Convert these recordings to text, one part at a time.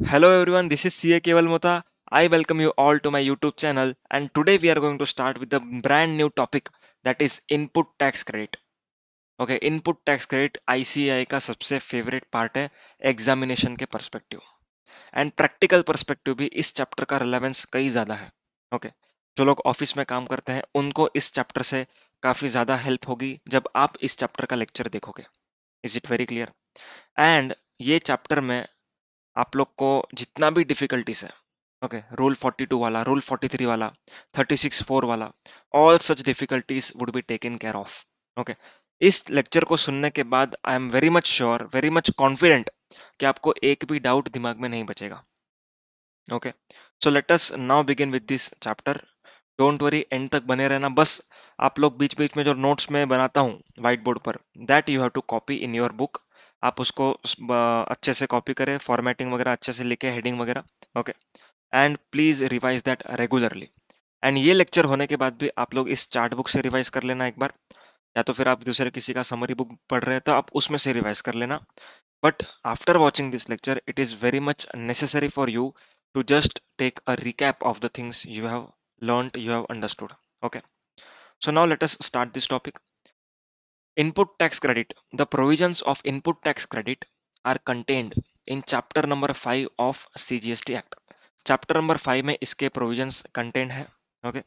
Hello everyone, this is CA Keval Mota. I welcome you all to my YouTube channel, and today we are going to start with the brand new topic, that is input tax credit. Okay, input tax credit ICAI का सबसे favourite part है examination के perspective and practical perspective भी इस chapter का relevance कई ज्यादा है. ओके, जो लोग ऑफिस में काम करते हैं उनको इस चैप्टर से काफी ज्यादा हेल्प होगी जब आप इस चैप्टर का लेक्चर देखोगे. Is it very clear? And ये चैप्टर में आप लोग को जितना भी डिफिकल्टीज है, ओके, रूल 42 वाला, रूल 43 वाला, 36(4) वाला, all such difficulties would be taken care of. Okay, इस लेक्चर को सुनने के बाद I am very much sure, very much confident कि आपको एक भी डाउट दिमाग में नहीं बचेगा. Okay, so let us now begin with this chapter. Don't worry, and तक बने रहना. बस आप लोग बीच बीच में जो नोट्स में बनाता हूँ व्हाइट बोर्ड पर, that you have to copy in your book. आप उसको अच्छे से कॉपी करें, फॉर्मेटिंग वगैरह अच्छे से लिखे, हेडिंग वगैरह. Okay, and please revise that regularly. And ये लेक्चर होने के बाद भी आप लोग इस चार्ट बुक से रिवाइज कर लेना एक बार, या तो फिर आप दूसरे किसी का समरी बुक पढ़ रहे हैं तो आप उसमें से रिवाइज कर लेना. But after watching this lecture, it is very much necessary for you to just take a recap of the things you have learned, you have understood. Okay. So now let us start this topic. Input tax credit. The provisions of input tax credit are contained in chapter number 5 of CGST Act. Chapter number 5 में इसके provisions contained है. Okay.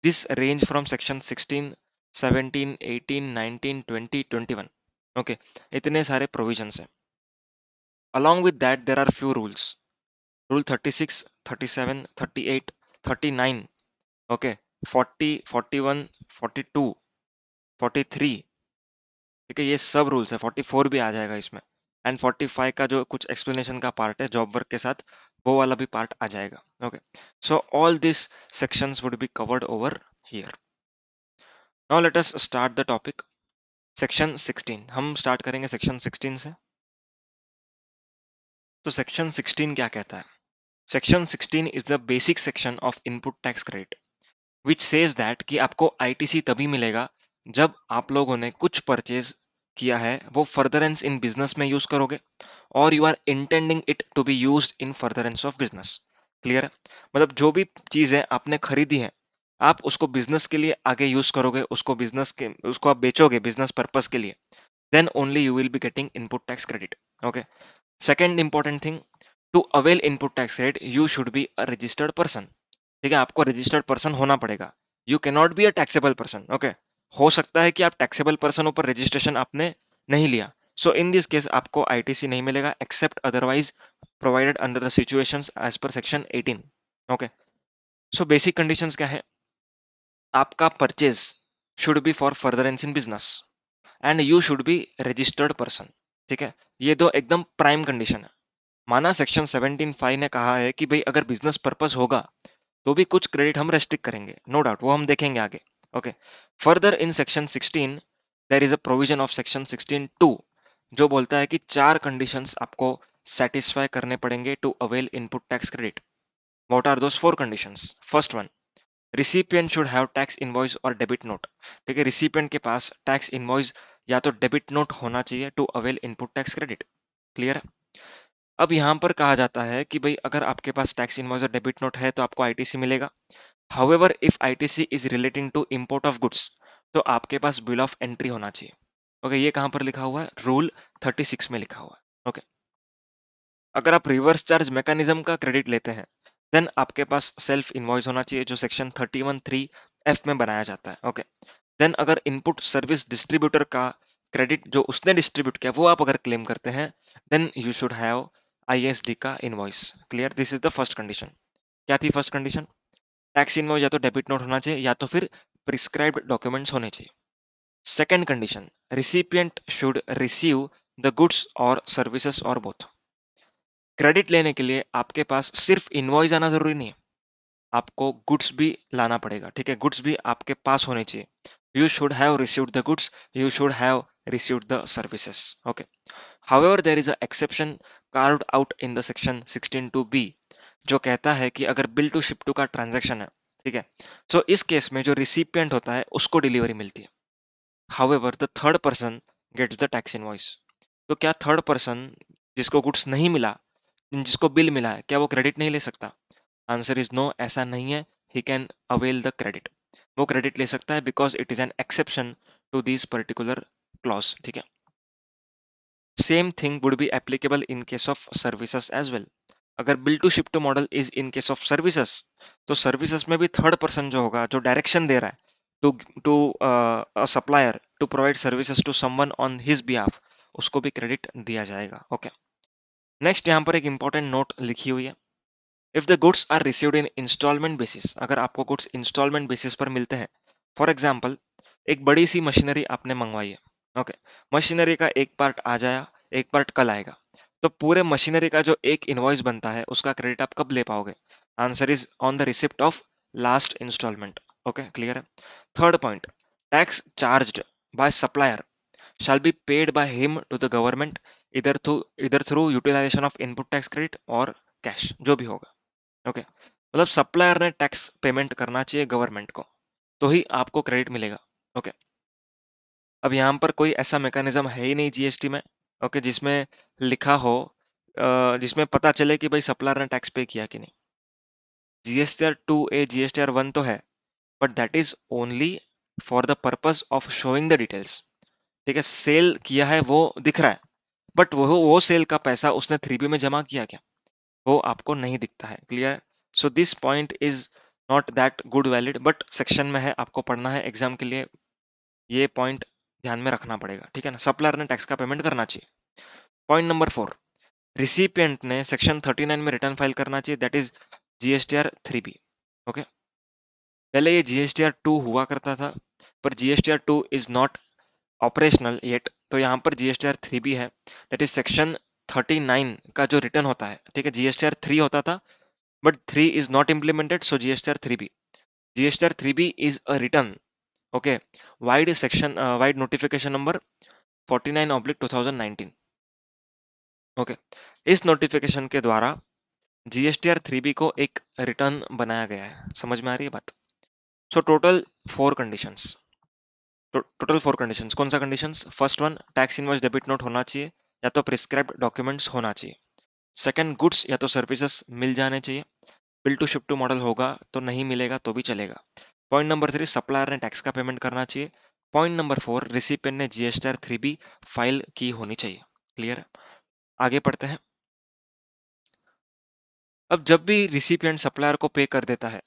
This range from section 16, 17, 18, 19, 20, 21. Okay. इतने सारे provisions हैं. Along with that, there are few rules. Rule 36, 37, 38, 39, okay, 40, 41, 42, 43. ठीक है, ये सब रूल्स है. 44 भी आ जाएगा इसमें, एंड 45 का जो कुछ एक्सप्लेनेशन का पार्ट है जॉब वर्क के साथ, वो वाला भी पार्ट आ जाएगा. Okay, so all this sections would be covered over here. Now let us start the topic. Section 16, हम स्टार्ट करेंगे सेक्शन 16 से. तो सेक्शन 16 क्या कहता है? Section 16 is the basic section of input tax credit, which says that कि आपको ITC तभी मिलेगा जब आप लोगों ने कुछ परचेज किया है, वो फर्दरेंस इन बिजनेस में यूज करोगे, और you are intending it to be used in furtherance of business. Clear है? मतलब जो भी चीजें आपने खरीदी है, आप उसको बिजनेस के लिए आगे यूज करोगे, उसको आप बेचोगे बिजनेस पर्पस के लिए, then only you will be getting input tax credit. Okay, second important thing, to avail input tax credit you should be a registered person. ठीक है, आपको रजिस्टर्ड पर्सन होना पड़ेगा. You can not be a taxable person. Okay, हो सकता है कि आप टैक्सेबल पर्सन ऊपर रजिस्ट्रेशन आपने नहीं लिया, सो इन दिस केस आपको आईटीसी नहीं मिलेगा except otherwise provided under the situations as per section 18. Okay, so basic conditions क्या है? आपका purchase should be for furtherance in business and you should be registered person. ठीक है, ये दो एकदम प्राइम कंडीशन है. माना सेक्शन 17(5) ने कहा है कि भाई अगर बिजनेस पर्पस होगा तो भी कुछ क्रेडिट हम रेस्ट्रिक्ट करेंगे, नो डाउट, वो हम देखेंगे आगे. Okay, further in section 16 there is a provision of section 16(2) जो बोलता है कि 4 कंडीशंस आपको सेटिस्फाई करने पड़ेंगे to avail input tax credit. What are those 4 conditions? First one, recipient should have tax invoice और डेबिट नोट. ठीक है, रिसिपिएंट के पास टैक्स इनवॉइस या तो डेबिट नोट होना चाहिए to avail input tax credit. Clear है? अब यहाँ पर कहा जाता है कि भाई अगर आपके पास टैक्स इनवॉइस और डेबिट नोट है तो आपको आईटीसी मिलेगा. However, if ITC is relating to import of goods, तो आपके पास बिल ऑफ एंट्री होना चाहिए. ओके, ये कहां पर लिखा हुआ है? रूल 36 में लिखा हुआ है. ओके, अगर आप रिवर्स चार्ज मैकेनिज्म का क्रेडिट लेते हैं, देन आपके पास सेल्फ इनवॉइस होना चाहिए जो सेक्शन 31(3)(f) में बनाया जाता है. ओके, देन अगर इनपुट सर्विस डिस्ट्रीब्यूटर का क्रेडिट जो उसने डिस्ट्रीब्यूट किया वो आप अगर क्लेम करते हैं, then you should have ISD का invoice. Clear? This is the first condition. क्या थी फर्स्ट कंडीशन? टैक्स इनवॉइस या तो डेबिट नोट होना चाहिए या तो फिर प्रिस्क्राइब्ड डॉक्यूमेंट्स होने चाहिए. Second condition, recipient should receive the goods और सर्विसेज और बोथ. क्रेडिट लेने के लिए आपके पास सिर्फ इनवॉइस आना जरूरी नहीं है, आपको गुड्स भी लाना पड़ेगा. ठीक है, गुड्स भी आपके पास होने चाहिए. You should have received the goods, you should have received the services. Okay, however there is a exception carved out in the section 16(2)(b) जो कहता है कि अगर बिल टू शिप टू का ट्रांजैक्शन है, ठीक है, तो इस केस में जो रिसिपिएंट होता है उसको डिलीवरी मिलती है. However the third person gets the tax invoice. तो क्या थर्ड पर्सन जिसको गुड्स नहीं मिला, जिसको बिल मिला है, क्या वो क्रेडिट नहीं ले सकता? आंसर इज नो, ऐसा नहीं है। He can avail the credit, वो क्रेडिट ले सकता है because it is an exception to this particular clause, ठीक है। Same thing would be applicable in case of services as well. अगर bill to ship to model is in case of services, तो services में भी third person जो होगा, जो direction दे रहा है to to a supplier to provide services to someone on his behalf, उसको भी क्रेडिट दिया जाएगा। ओके, नेक्स्ट यहाँ पर एक इंपॉर्टेंट नोट लिखी हुई है। If the goods are received in installment basis, अगर आपको गुड्स इंस्टॉलमेंट बेसिस पर मिलते हैं, फॉर एग्जाम्पल एक बड़ी सी मशीनरी आपने मंगवाई है, ओके, मशीनरी का एक पार्ट आ जाया, एक पार्ट कल आएगा, तो पूरे मशीनरी का जो एक इनवॉइस बनता है उसका क्रेडिट आप कब ले पाओगे? Answer is on the receipt of last instalment. Okay, clear है। Third point, tax charged by supplier shall be paid by him to the government either through utilization of input tax credit और cash, जो भी होगा। Okay, मतलब supplier ने tax payment करना चाहिए government को, तो ही आपको क्रेडिट मिलेगा। ओके, अब यहाँ पर कोई ऐसा मैकेनिज्म है ही नहीं जीएसटी में, ओके, जिसमें लिखा हो, जिसमें पता चले कि भाई सप्लायर ने टैक्स पे किया कि नहीं। जीएसटीआर 2A जीएसटीआर 1 तो है, but that is only for the purpose of showing the details, ठीक है, सेल किया है वो दिख रहा है, बट वो सेल का पैसा उसने 3B में जमा किया क्या, वो आपको नहीं दिखता है। Clear? So this point is not that good valid, but section में है, आपको पढ़ना है एग्जाम के लिए, ये पॉइंट ध्यान में रखना पड़ेगा, ठीक है ना। सप्लायर ने टैक्स का पेमेंट करना चाहिए। पॉइंट नंबर 4, रिसिपिएंट ने सेक्शन 39 में रिटर्न फाइल करना चाहिए, that is GSTR 3B। Okay, पहले ये जीएसटीआर 2 हुआ करता था, पर GSTR 2 is not operational yet, तो यहाँ पर जीएसटीआर 3B है, दैट इज सेक्शन 39 का जो रिटर्न होता है, ठीक है, जीएसटीआर 3 होता था, but 3 is not implemented, so GSTR 3B. GSTR 3B is a return. Okay, wide section, wide notification number 49/2019. Okay, इस नोटिफिकेशन के द्वारा GSTR 3B को एक रिटर्न बनाया गया है। समझ में आ रही है बात? So total 4 conditions, total 4 conditions. कौन सा conditions? First one, tax invoice debit note होना चाहिए या तो प्रिस्क्राइब्ड डॉक्यूमेंट्स होना चाहिए। सेकंड, गुड्स या तो सर्विसेज मिल जाने चाहिए। Bill to ship to model होगा तो नहीं मिलेगा तो भी चलेगा। पॉइंट नंबर 3, सप्लायर ने टैक्स का पेमेंट करना चाहिए। पॉइंट नंबर 4, रिसिपिएंट ने जीएसटीआर 3B फाइल की होनी चाहिए। क्लियर? आगे पढ़ते हैं। अब जब भी रिसिपिएंट सप्लायर को पे कर देता है,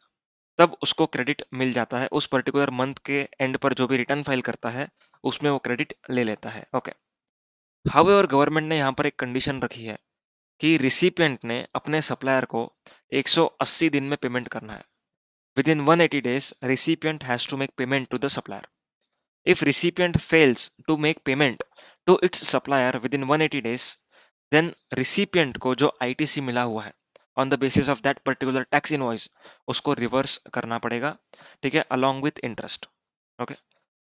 तब उसको क्रेडिट मिल जाता है, उस पर्टिकुलर मंथ के एंड पर जो भी रिटर्न फाइल करता है उसमें वो क्रेडिट ले लेता है। ओके, हाउएवर गवर्नमेंट ने यहाँ पर एक कंडीशन रखी है कि रिसिपिएंट ने अपने सप्लायर को 180 दिन में पेमेंट करना है। Within 180 days, recipient has to make payment to the supplier. If recipient fails to make payment to its supplier within 180 days, then recipient को जो ITC मिला हुआ है on the basis of that particular tax invoice, उसको reverse करना पड़ेगा, ठीक है, along with interest. ओके,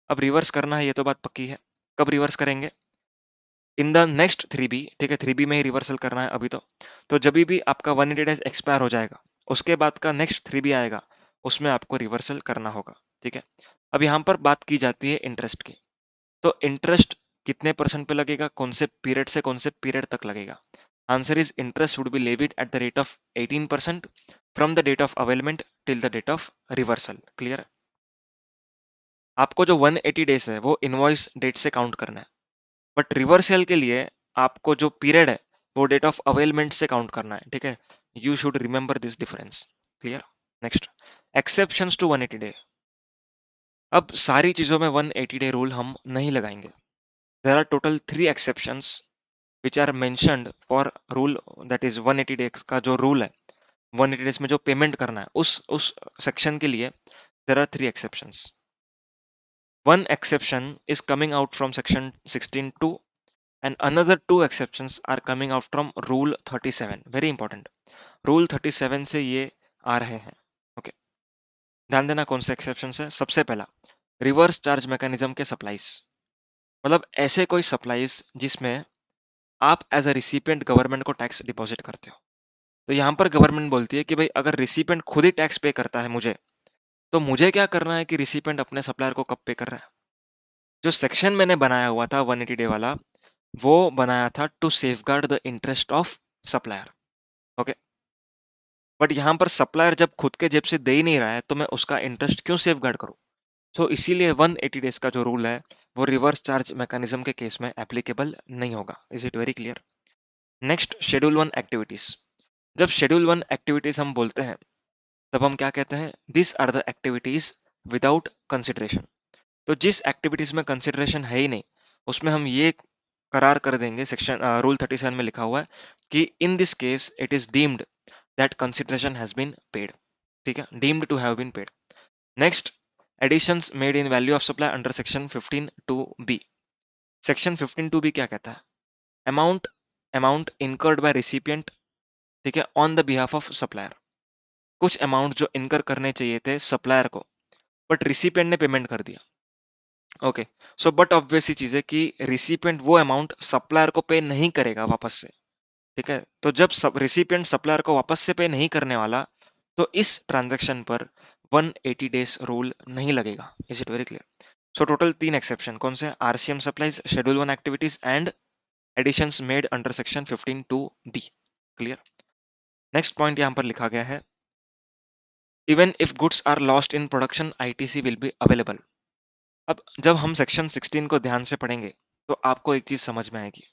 अब रिवर्स करना है, ये तो बात पक्की है। कब रिवर्स करेंगे? इन द नेक्स्ट 3B, ठीक है, 3B में ही रिवर्सल करना है अभी तो जब भी आपका 180 डेज एक्सपायर हो जाएगा, उसके बाद का नेक्स्ट 3B आएगा, उसमें आपको रिवर्सल करना होगा, ठीक है। अब यहाँ पर बात की जाती है इंटरेस्ट की, तो इंटरेस्ट कितने परसेंट पे लगेगा, कौन से पीरियड से कौन से पीरियड तक लगेगा? Answer is interest would be levied at the rate of 18% from the date of availment till the date of reversal. Clear? आपको जो 180 डेज है वो इनवॉइस डेट से काउंट करना है, बट रिवर्सल के लिए आपको जो पीरियड है वो डेट ऑफ अवेलमेंट से काउंट करना है, ठीक है। You should remember this difference. Clear? Next, exceptions to 180 day. अब सारी चीजों में 180 डे रूल हम नहीं लगाएंगे। There are total 3 exceptions which are mentioned for rule, that is 180 days का जो रूल है, 180 डेज में जो पेमेंट करना है उस सेक्शन के लिए there are 3 exceptions. One exception is coming out from section 16(2) and another 2 exceptions are coming out from rule 37. Very important, rule 37 से ये आ रहे हैं। ओके, ध्यान देना कौन से एक्सेप्शन है। सबसे पहला, रिवर्स चार्ज मैकेनिज्म के सप्लाईज, मतलब ऐसे कोई सप्लाईज जिसमें आप एज अ रिसिपिएंट गवर्नमेंट को टैक्स डिपॉजिट करते हो, तो यहाँ पर गवर्नमेंट बोलती है कि भाई अगर रिसिपिएंट खुद ही टैक्स पे करता है मुझे, तो मुझे क्या करना है कि रिसिपिएंट अपने सप्लायर को कब पे कर रहा है। जो सेक्शन मैंने बनाया हुआ था 180 डे वाला, वो बनाया था to safeguard the interest of supplier. Okay, but यहाँ पर सप्लायर जब खुद के जेब से दे ही नहीं रहा है तो मैं उसका इंटरेस्ट क्यों सेफ गार्ड करूँ? सो इसीलिए 180 डेज का जो रूल है वो रिवर्स चार्ज मैकेनिज्म के केस में एप्लीकेबल नहीं होगा। Is it very clear? Next, schedule 1 activities. जब शेड्यूल 1 एक्टिविटीज हम बोलते हैं तब हम क्या कहते हैं? This are the activities without consideration. तो जिस एक्टिविटीज में कंसिडरेशन है ही नहीं उसमें हम ये करार कर देंगे, सेक्शन रूल 37 में लिखा हुआ है कि in this case it is deemed that consideration has been paid. ठीक है, deemed to have been paid. Next, additions made in value of supply under section 15 two B. Section 15 two B क्या कहता है? Amount amount incurred by recipient, ठीक है, on the behalf of supplier. कुछ amount जो incur करने चाहिए थे सप्लायर को बट रिसिपिएंट ने पेमेंट कर दिया। ओके, सो बट ऑब्वियस ही चीज है कि रिसिपिएंट वो अमाउंट सप्लायर को पे नहीं करेगा वापस से। ठीक है, तो जब सब रिसिपिएंट सप्लायर को वापस से पे नहीं करने वाला तो इस ट्रांजैक्शन पर 180 डेज रूल नहीं लगेगा। Is it very clear? So total 3 exception कौन से? RCM supplies, schedule 1 activities and additions made under section 15 two B. Clear? Next point यहां पर लिखा गया है, even if goods are lost in production ITC will be available. अब जब हम सेक्शन 16 को ध्यान से पढ़ेंगे तो आपको एक चीज समझ में आएगी।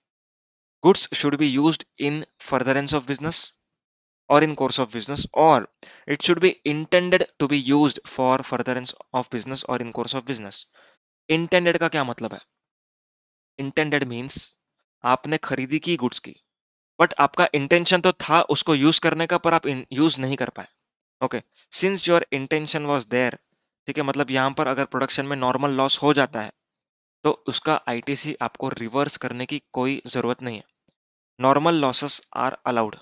Goods should be used in furtherance of business or in course of business, or it should be intended to be used for furtherance of business or in course of business। intended का क्या मतलब है? intended means आपने खरीदी की goods की but आपका intention तो था उसको यूज करने का पर आप यूज नहीं कर पाए। Okay, since your intention was there, ठीक है, मतलब यहां पर अगर प्रोडक्शन में नॉर्मल लॉस हो जाता है तो उसका आईटीसी आपको रिवर्स करने की कोई जरूरत नहीं है। Normal losses are allowed,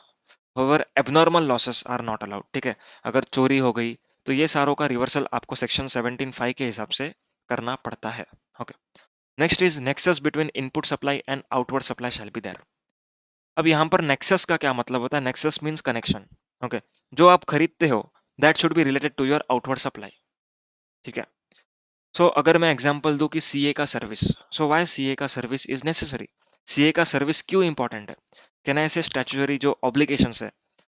however abnormal losses are not allowed. ठीक है, अगर चोरी हो गई तो ये सारों का रिवर्सल आपको सेक्शन 17(5) के हिसाब से करना पड़ता है। Okay, next is nexus between input supply and outward supply shall be there. अब यहाँ पर नेक्सस का क्या मतलब होता है? Nexus means connection. ओके, जो आप खरीदते हो that should be related to your outward supply. ठीक है, सो अगर मैं एग्जांपल दूं कि सीए का सर्विस, सो व्हाई सीए का सर्विस इज नेसेसरी? सीए का सर्विस क्यों इंपॉर्टेंट है? कहना ऐसे स्टैट्यूटरी जो ऑब्लिगेशंस है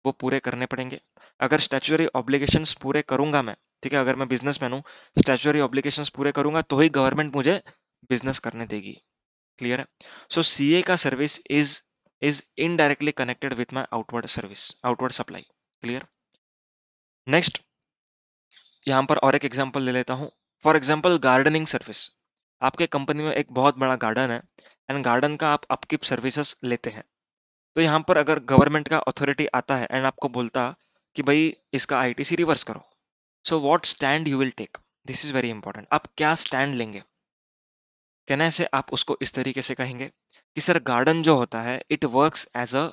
वो पूरे करने पड़ेंगे। अगर स्टैट्यूटरी ऑब्लिगेशंस पूरे करूंगा मैं, ठीक है, अगर मैं बिजनेसमैन हूं, स्टैट्यूटरी ऑब्लिगेशंस पूरे करूंगा तो ही गवर्नमेंट मुझे बिजनेस करने देगी। क्लियर है? सो सीए का service is indirectly connected with my outward service, outward supply. Clear? Next, यहाँ पर और एक एग्जांपल ले लेता हूँ। For example gardening service. आपके कंपनी में एक बहुत बड़ा गार्डन है एंड गार्डन का आप अपकीप सर्विसेज लेते हैं। तो यहाँ पर अगर गवर्नमेंट का अथॉरिटी आता है एंड आपको बोलता कि भाई इसका आईटीसी रिवर्स करो, so what stand you will take? This is very important. आप क्या स्टैंड लेंगे? कहने से आप उसको इस तरीके से कहेंगे कि सर गार्डन जो होता है it works as a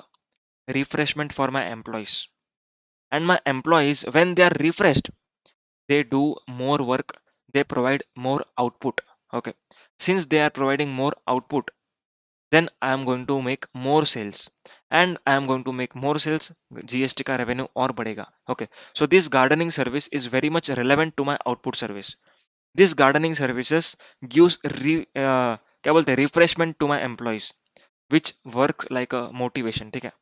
refreshment for my employees and my employees when they are refreshed they do more work, they provide more output। Okay, since they are providing more output, then I am going to make more sales, and I am going to make more sales, GST का revenue और बढ़ेगा। Okay, so this gardening service is very much relevant to my output service। this gardening services gives क्या बोलते हैं, refreshment to my employees which work like a motivation. ठीक है,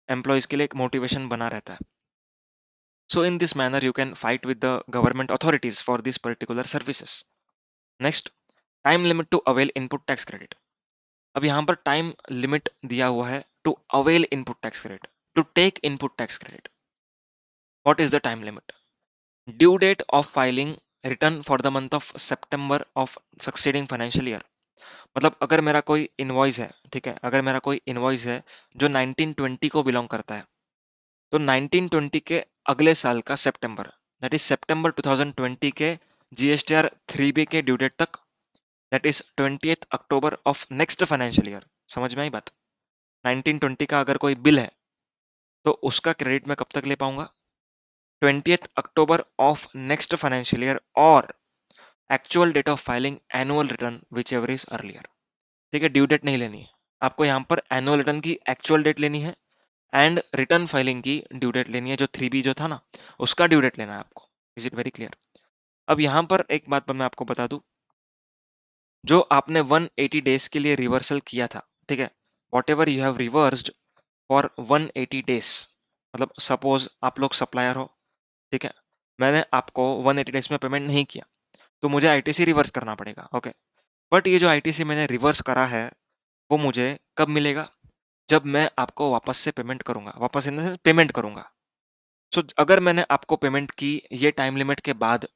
employees के लिए एक मोटिवेशन बना रहता है। So in this manner, you can fight with the government authorities for these particular services. Next, time limit to avail input tax credit। अब यहाँ पर टाइम लिमिट दिया हुआ है to avail input tax credit, to take input tax credit. What is the time limit? Due date of filing return for the month of September of succeeding financial year. मतलब अगर मेरा कोई invoice है, ठीक है, अगर मेरा कोई इनवॉइस है जो 1920 को बिलोंग करता है तो 1920 के अगले साल का सितंबर, दैट इज सितंबर 2020 के जीएसटीआर 3B के ड्यू डेट तक, that is 20th October of next financial year. समझ में आई बात? 1920 का अगर कोई बिल है तो उसका क्रेडिट मैं कब तक ले पाऊंगा? 20th October of next financial year और actual date of filing annual return whichever is earlier. ठीक है, ड्यू डेट नहीं लेनी है आपको, यहाँ पर एनुअल रिटर्न की एक्चुअल डेट लेनी है एंड रिटर्न फाइलिंग की ड्यू डेट लेनी है, जो 3B जो था ना उसका ड्यू डेट लेना है आपको। Is it very clear? अब यहाँ पर एक बात मैं आपको बता दूं, जो आपने 180 डेज के लिए रिवर्सल किया था, ठीक है, what ever you have reversed for 180 days, मतलब सपोज आप लोग सप्लायर हो, ठीक है, मैंने आपको 180 डेज में पेमेंट नहीं किया, तो मुझे आईटीसी रिवर्स करना पड़ेगा, ओके। बट ये जो आईटीसी मैंने रिवर्स करा है, वो मुझे कब मिलेगा? जब मैं आपको वापस से पेमेंट करूंगा, वापस इन पेमेंट करूंगा। सो अगर मैंने आपको पेमेंट की ये टाइम लिमिट के बाद,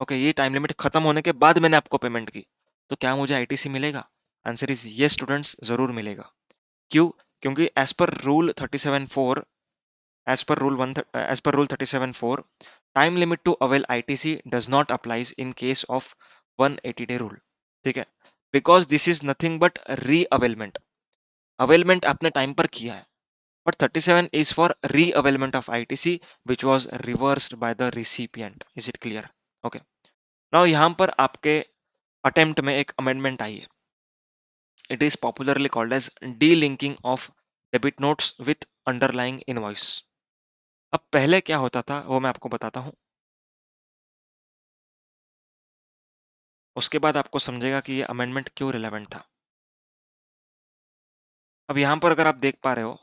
ओके, ये टाइम लिमिट खत्म होने के बाद मैंने आपको पेमेंट की, तो क्या मुझे आईटीसी मिलेगा? आंसर इज ये स्टूडेंट्स, जरूर मिलेगा। क्यों? क्योंकि as per rule 37.4, time limit to avail ITC does not applies in case of 180 day rule, ठीक है, because this is nothing but re availment. Availment आपने टाइम पर किया है, but 37 is for re-availment of ITC which was reversed by the recipient. Is it clear? Okay. Now यहाँ पर आपके attempt में एक अमेंडमेंट आई है। It is popularly called as delinking of debit notes with underlying invoice. अब पहले क्या होता था वो मैं आपको बताता हूँ, उसके बाद आपको समझेगा कि ये अमेंडमेंट क्यों रिलेवेंट था। अब यहाँ पर अगर आप देख पा रहे हो,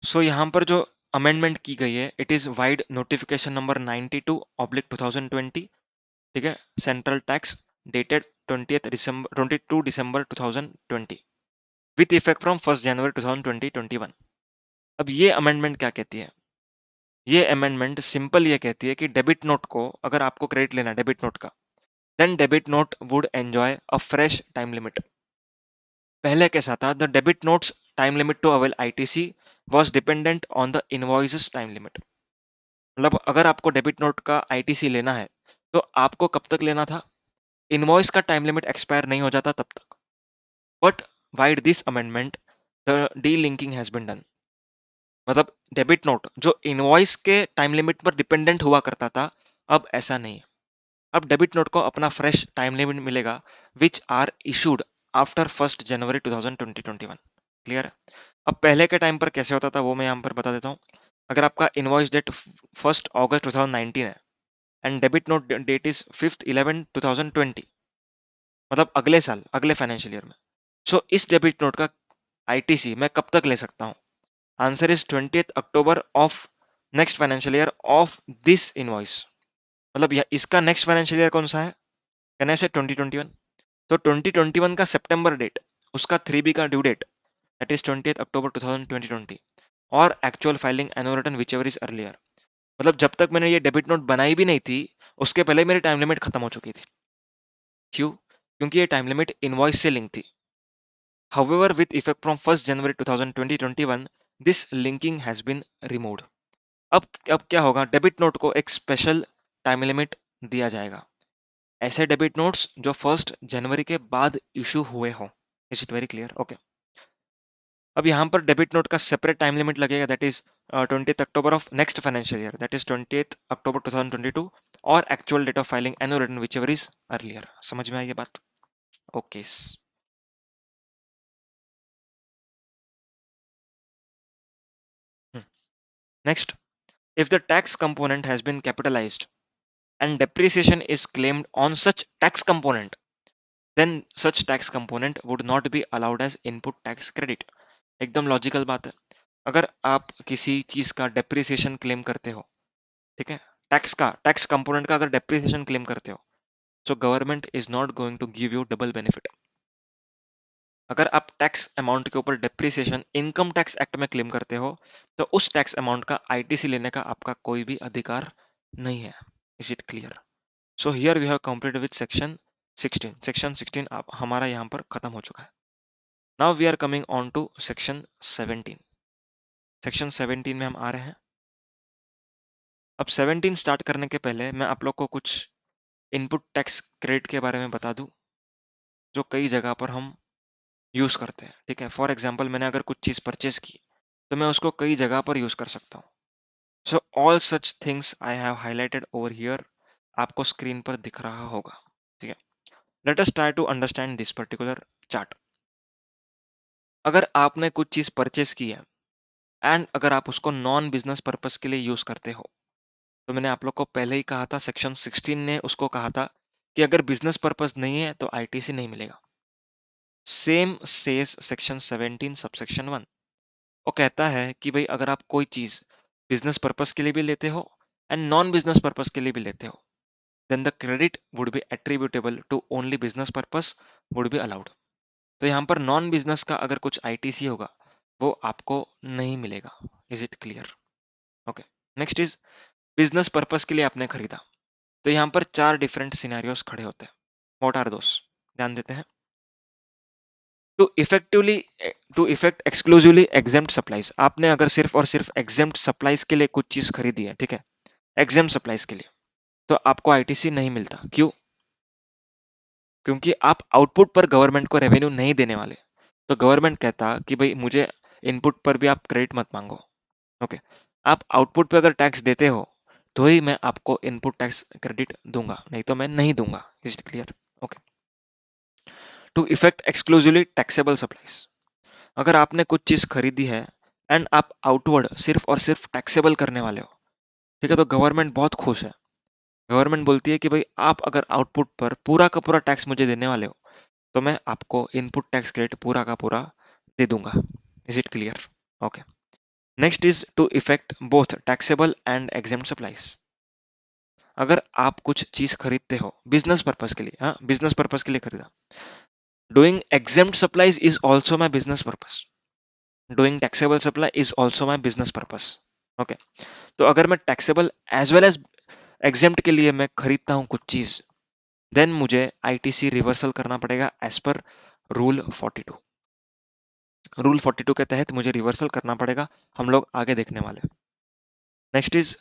सो यहाँ पर जो अमेंडमेंट की गई है, it is wide notification number 92/2020, ठीक है, central tax dated 22 December 2020 with effect from 1 January 2020-21। अब ये अमेंडमेंट क्या कहती है? ये अमेंडमेंट सिंपल ये कहती है कि डेबिट नोट को, अगर आपको क्रेडिट लेना है डेबिट नोट का, then debit note would enjoy a fresh time limit. पहले कैसा था? The debit notes time limit to avail ITC was dependent on the invoices time limit. मतलब अगर आपको डेबिट नोट का आईटीसी लेना है, तो आपको कब तक लेना था? इनवॉइस का टाइम लिमिट एक्सपायर नहीं हो जाता तब तक। But wide this amendment the D linking has been done. मतलब डेबिट नोट जो इनवॉइस के टाइम लिमिट पर डिपेंडेंट हुआ करता था, अब ऐसा नहीं है। अब डेबिट नोट को अपना फ्रेश टाइम लिमिट मिलेगा which are issued after 1 January 2020-21। Clear है? अब पहले के टाइम पर कैसे होता था वो मैं यहाँ पर बता देता हूँ। अगर आपका इनवॉइस डेट 1 अगस्त 2019 है and debit note date is 5/11/2020, मतलब अगले साल, अगले फाइनेंशियल ईयर में, सो इस डेबिट नोट का आईटीसी मैं कब तक ले सकता हूँ? Answer is 20 October of next financial year of this invoice. मतलब इसका नेक्स्ट फाइनेंशियल ईयर कौन सा है? कहना से 2021। तो 2021 का सितंबर डेट, उसका 3B का ड्यू डेट, दैट इज 20 अक्टूबर 2020, और actual filing annual return whichever is earlier. मतलब जब तक मैंने ये डेबिट नोट बनाई भी नहीं थी, उसके पहले मेरी टाइम लिमिट खत्म हो चुकी थी। क्यों? क्योंकि ये टाइम लिमिट इनवॉइस से लिंक थी। However, with effect from 1 January 2020-21, this linking has been removed. अब क्या होगा? डेबिट नोट को एक स्पेशल टाइम लिमिट दिया जाएगा, ऐसे डेबिट नोट्स जो 1 जनवरी के बाद इशू हुए हो। Is it very clear? Okay. अब यहाँ पर डेबिट नोट का सेपरेट टाइम लिमिट लगेगा, that is 20 October of next financial year, that is 20 October 2022, और actual date of filing annual return whichever is earlier. समझ में आई ये बात? Okay. Next, if the tax component has been capitalized and depreciation is claimed on such tax component, then such tax component would not be allowed as input tax credit. एकदम logical बात है। अगर आप किसी चीज का डेप्रिसिएशन क्लेम करते हो, ठीक है, टैक्स कंपोनेंट का अगर डेप्रिसिएशन क्लेम करते हो, so government is not going to give you double benefit. अगर आप टैक्स अमाउंट के ऊपर डेप्रिसिएशन इनकम टैक्स एक्ट में क्लेम करते हो, तो उस टैक्स अमाउंट का आईटीसी लेने का आपका कोई भी अधिकार नहीं है। Is it clear? So here we have completed with section 16। Section 16 आप हमारा यहाँ पर खत्म हो चुका है। Now we are coming on to section 17। Section 17 में हम आ रहे हैं। अब 17 स्टार्ट करने के पहले मैं आप लोग को कुछ इनपुट टैक्स क्रेडिट के बारे में बता दूं, जो कई जगह पर हम यूज करते हैं, ठीक है। फॉर एग्जाम्पल, मैंने अगर कुछ चीज परचेज की, तो मैं उसको कई जगह पर यूज कर सकता हूँ। So all such things I have highlighted over here आपको स्क्रीन पर दिख रहा होगा, ठीक है। Let us try to understand this particular chart. अगर आपने कुछ चीज परचेस की है एंड अगर आप उसको नॉन बिजनेस पर्पस के लिए यूज करते हो, तो मैंने आप लोग को पहले ही कहा था, सेक्शन 16 ने उसको कहा था कि अगर बिजनेस पर्पस नहीं है तो आईटीसी नहीं मिलेगा। Same says section 17 subsection 1। वो कहता है कि भाई अगर आप कोई चीज बिजनेस पर्पस के लिए भी लेते हो एंड नॉन बिजनेस पर्पस के लिए भी लेते हो, then the credit would be attributable to only business purpose would be allowed. तो यहाँ पर नॉन बिजनेस का अगर कुछ आईटीसी होगा वो आपको नहीं मिलेगा। Is it clear? Okay. Next is business purpose के लिए आपने खरीदा, तो यहाँ पर 4 डिफरेंट सिनेरियोस खड़े होते हैं। What are those? ध्यान देते हैं। To effectively to effect exclusively exempt supplies, आपने अगर सिर्फ और सिर्फ एग्जेम्प्ट सप्लाईज के लिए कुछ चीज खरीदी है, ठीक है, एग्जेम्प्ट सप्लाईज के लिए, तो आपको आईटीसी नहीं मिलता। क्यों? क्योंकि आप आउटपुट पर गवर्नमेंट को रेवेन्यू नहीं देने वाले। तो गवर्नमेंट कहता कि भाई मुझे इनपुट पर भी आप क्रेडिट मत मांगो। ओके। आप आउटपुट पे अगर टैक्स देते हो तो ही मैं आपको इनपुट टैक्स क्रेडिट दूंगा, नहीं तो मैं नहीं दूंगा। Is it clear? Okay. To effect exclusively taxable supplies, अगर आपने कुछ चीज खरीदी है एंड आप आउटवर्ड सिर्फ और सिर्फ टैक्सेबल करने वाले हो, ठीक है, तो गवर्नमेंट बहुत खुश है। गवर्नमेंट बोलती है कि भाई आप अगर आउटपुट पर पूरा का पूरा टैक्स मुझे देने वाले हो तो मैं आपको इनपुट टैक्स क्रेडिट पूरा का पूरा दे दूंगा। Is it clear? Okay. Next is to effect both taxable and exempt supplies, अगर आप कुछ चीज खरीदते हो बिजनेस पर्पस के लिए, हाँ बिजनेस पर्पस के लिए खरीदा, doing exempt supplies is also my business purpose, doing taxable supply is also my business purpose. Okay. तो अगर मैं taxable as well as exempt के लिए मैं खरीदता हूँ कुछ चीज, देन मुझे आईटीसी रिवर्सल करना पड़ेगा एज पर रूल 42। रूल 42 के तहत मुझे रिवर्सल करना पड़ेगा, हम लोग आगे देखने वाले। नेक्स्ट इज,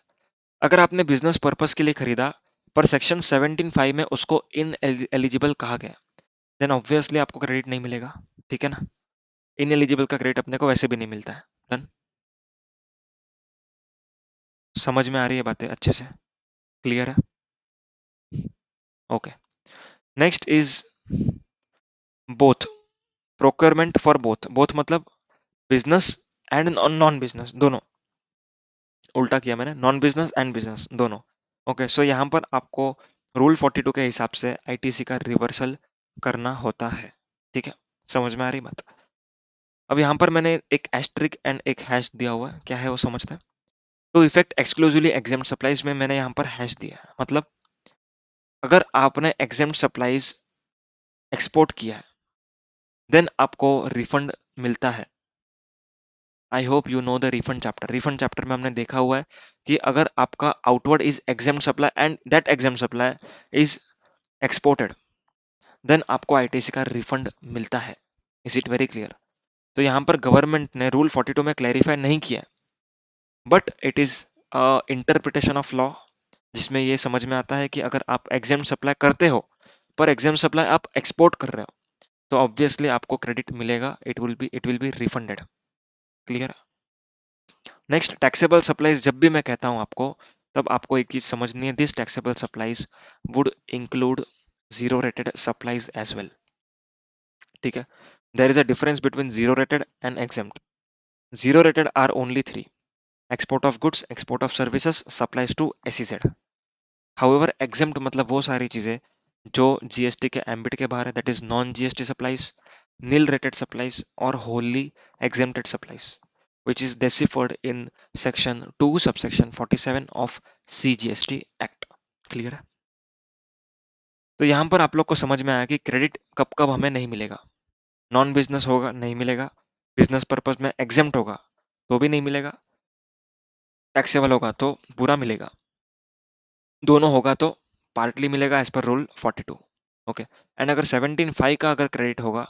अगर आपने बिजनेस पर्पस के लिए खरीदा पर सेक्शन 17(5) में उसको इन एलिजिबल कहा गया, देन ऑब्वियसली आपको क्रेडिट नहीं मिलेगा। ठीक है ना? इन एलिजिबल का क्रेडिट अपने को वैसे भी नहीं मिलता है। डन? समझ में आ रही है बातें अच्छे से? क्लियर है? Okay. Next is both, procurement for both. Both मतलब बिजनेस एंड नॉन बिजनेस दोनों। उल्टा किया मैंने, नॉन बिजनेस एंड बिजनेस दोनों। ओके। सो यहाँ पर आपको रूल 42 के हिसाब से आईटीसी का रिवर्सल करना होता है। ठीक है? समझ में आ रही बात? अब यहाँ पर मैंने एक एस्ट्रिक एंड एक हैश दिया हुआ है, क्या है वो समझते हैं। तो इफेक्ट एक्सक्लूसिवली एग्जेम्प्ट सप्लाईज में मैंने यहाँ पर हैश दिया है, मतलब अगर आपने एग्जेम्प्ट सप्लाईज एक्सपोर्ट किया है देन आपको रिफंड मिलता है। I hope you know the refund chapter. Refund chapter में हमने देखा हुआ है कि अगर आपका outward is exempt supply and that exempt supply is exported, then आपको आईटीसी का रिफंड मिलता है। Is it very clear? तो यहाँ पर गवर्नमेंट ने रूल 42 में क्लैरिफाई नहीं किया, but it is interpretation of law, जिसमें ये समझ में आता है कि अगर आप एग्जेम्प्ट सप्लाई करते हो पर एग्जेम्प्ट सप्लाई आप एक्सपोर्ट कर रहे हो तो ऑब्वियसली आपको क्रेडिट मिलेगा, it will be refunded. Clear? Next, taxable supplies जब भी मैं कहता हूं आपको, तब आपको एक चीज समझनी है, this taxable supplies would include zero rated supplies as well. ठीक है? There is a difference between zero rated and exempt. Zero rated are only three: export of goods, export of services, supplies to SEZ. However exempt मतलब वो सारी चीजें जो GST के ambit के बाहर है, that is non GST supplies, nil rated supplies और wholly exempted supplies, which is deciphered in section 2 subsection 47 of CGST Act। Clear है? तो यहां पर आप लोग को समझ में आया कि क्रेडिट कब कब हमें नहीं मिलेगा। नॉन बिजनेस होगा नहीं मिलेगा, बिजनेस पर्पज में एग्जेम्प्ट होगा तो भी नहीं मिलेगा, टैक्सेबल होगा तो पूरा मिलेगा, दोनों होगा तो पार्टली मिलेगा as per rule 42। Okay. And अगर 17(5) का अगर क्रेडिट होगा,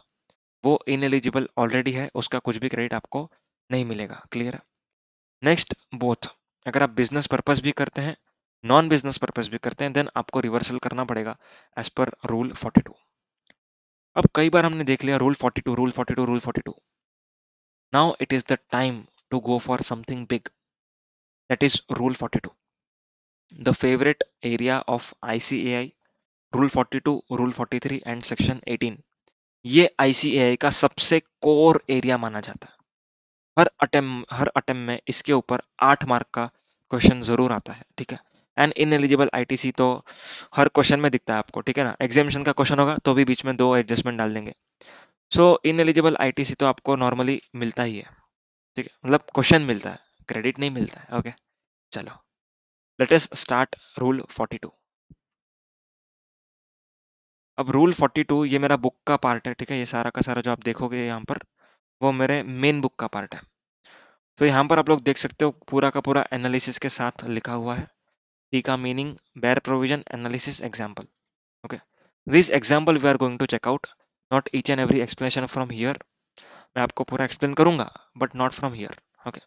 वो इनएलिजिबल ऑलरेडी है, उसका कुछ भी क्रेडिट आपको नहीं मिलेगा। क्लियर है? नेक्स्ट, बोथ, अगर आप बिजनेस पर्पस भी करते हैं नॉन बिजनेस पर्पस भी करते हैं, देन आपको रिवर्सल करना पड़ेगा एज पर रूल 42। अब कई बार हमने देख लिया rule 42, rule 42, rule 42। Now it is the time to go for something big, that is rule 42, the favourite area of ICAI. Rule 42, rule 43 and section 18, ये आईसीएआई का सबसे कोर एरिया माना जाता है। हर अटेम्प्ट में इसके ऊपर 8 मार्क का क्वेश्चन जरूर आता है। ठीक है? एंड इनएलिजिबल आईटीसी तो हर क्वेश्चन में दिखता है आपको। ठीक है ना? एग्जामिनेशन का क्वेश्चन होगा तो भी बीच में 2 एडजस्टमेंट डाल देंगे। सो इनएलिजिबल आईटीसी तो आपको नॉर्मली मिलता ही है, ठीक है, मतलब क्वेश्चन मिलता है, क्रेडिट नहीं मिलता है। ओके, चलो लेट अस स्टार्ट रूल 42। अब रूल 42 ये मेरा बुक का पार्ट है, ठीक है, ये सारा का सारा जो आप देखोगे यहाँ पर वो मेरे मेन बुक का पार्ट है। तो यहाँ पर आप लोग देख सकते हो पूरा का पूरा एनालिसिस के साथ लिखा हुआ है। टी का meaning bare provision analysis example. Okay, this example we are going to check out, not each and every explanation from here. मैं आपको पूरा एक्सप्लेन करूंगा बट नॉट फ्रॉम हियर। ओके,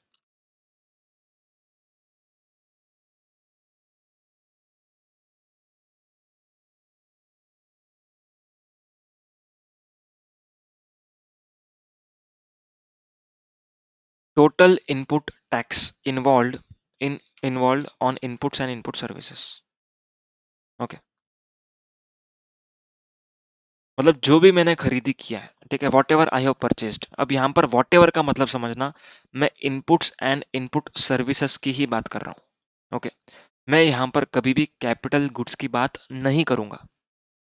total input tax involved on inputs and input services। Okay, मतलब जो भी मैंने खरीदी किया है, ठीक है, whatever I have purchased. अब यहाँ पर वॉट एवर का मतलब समझना, मैं इनपुट्स एंड इनपुट सर्विसेज की ही बात कर रहा हूँ। ओके, मैं यहाँ पर कभी भी कैपिटल गुड्स की बात नहीं करूंगा।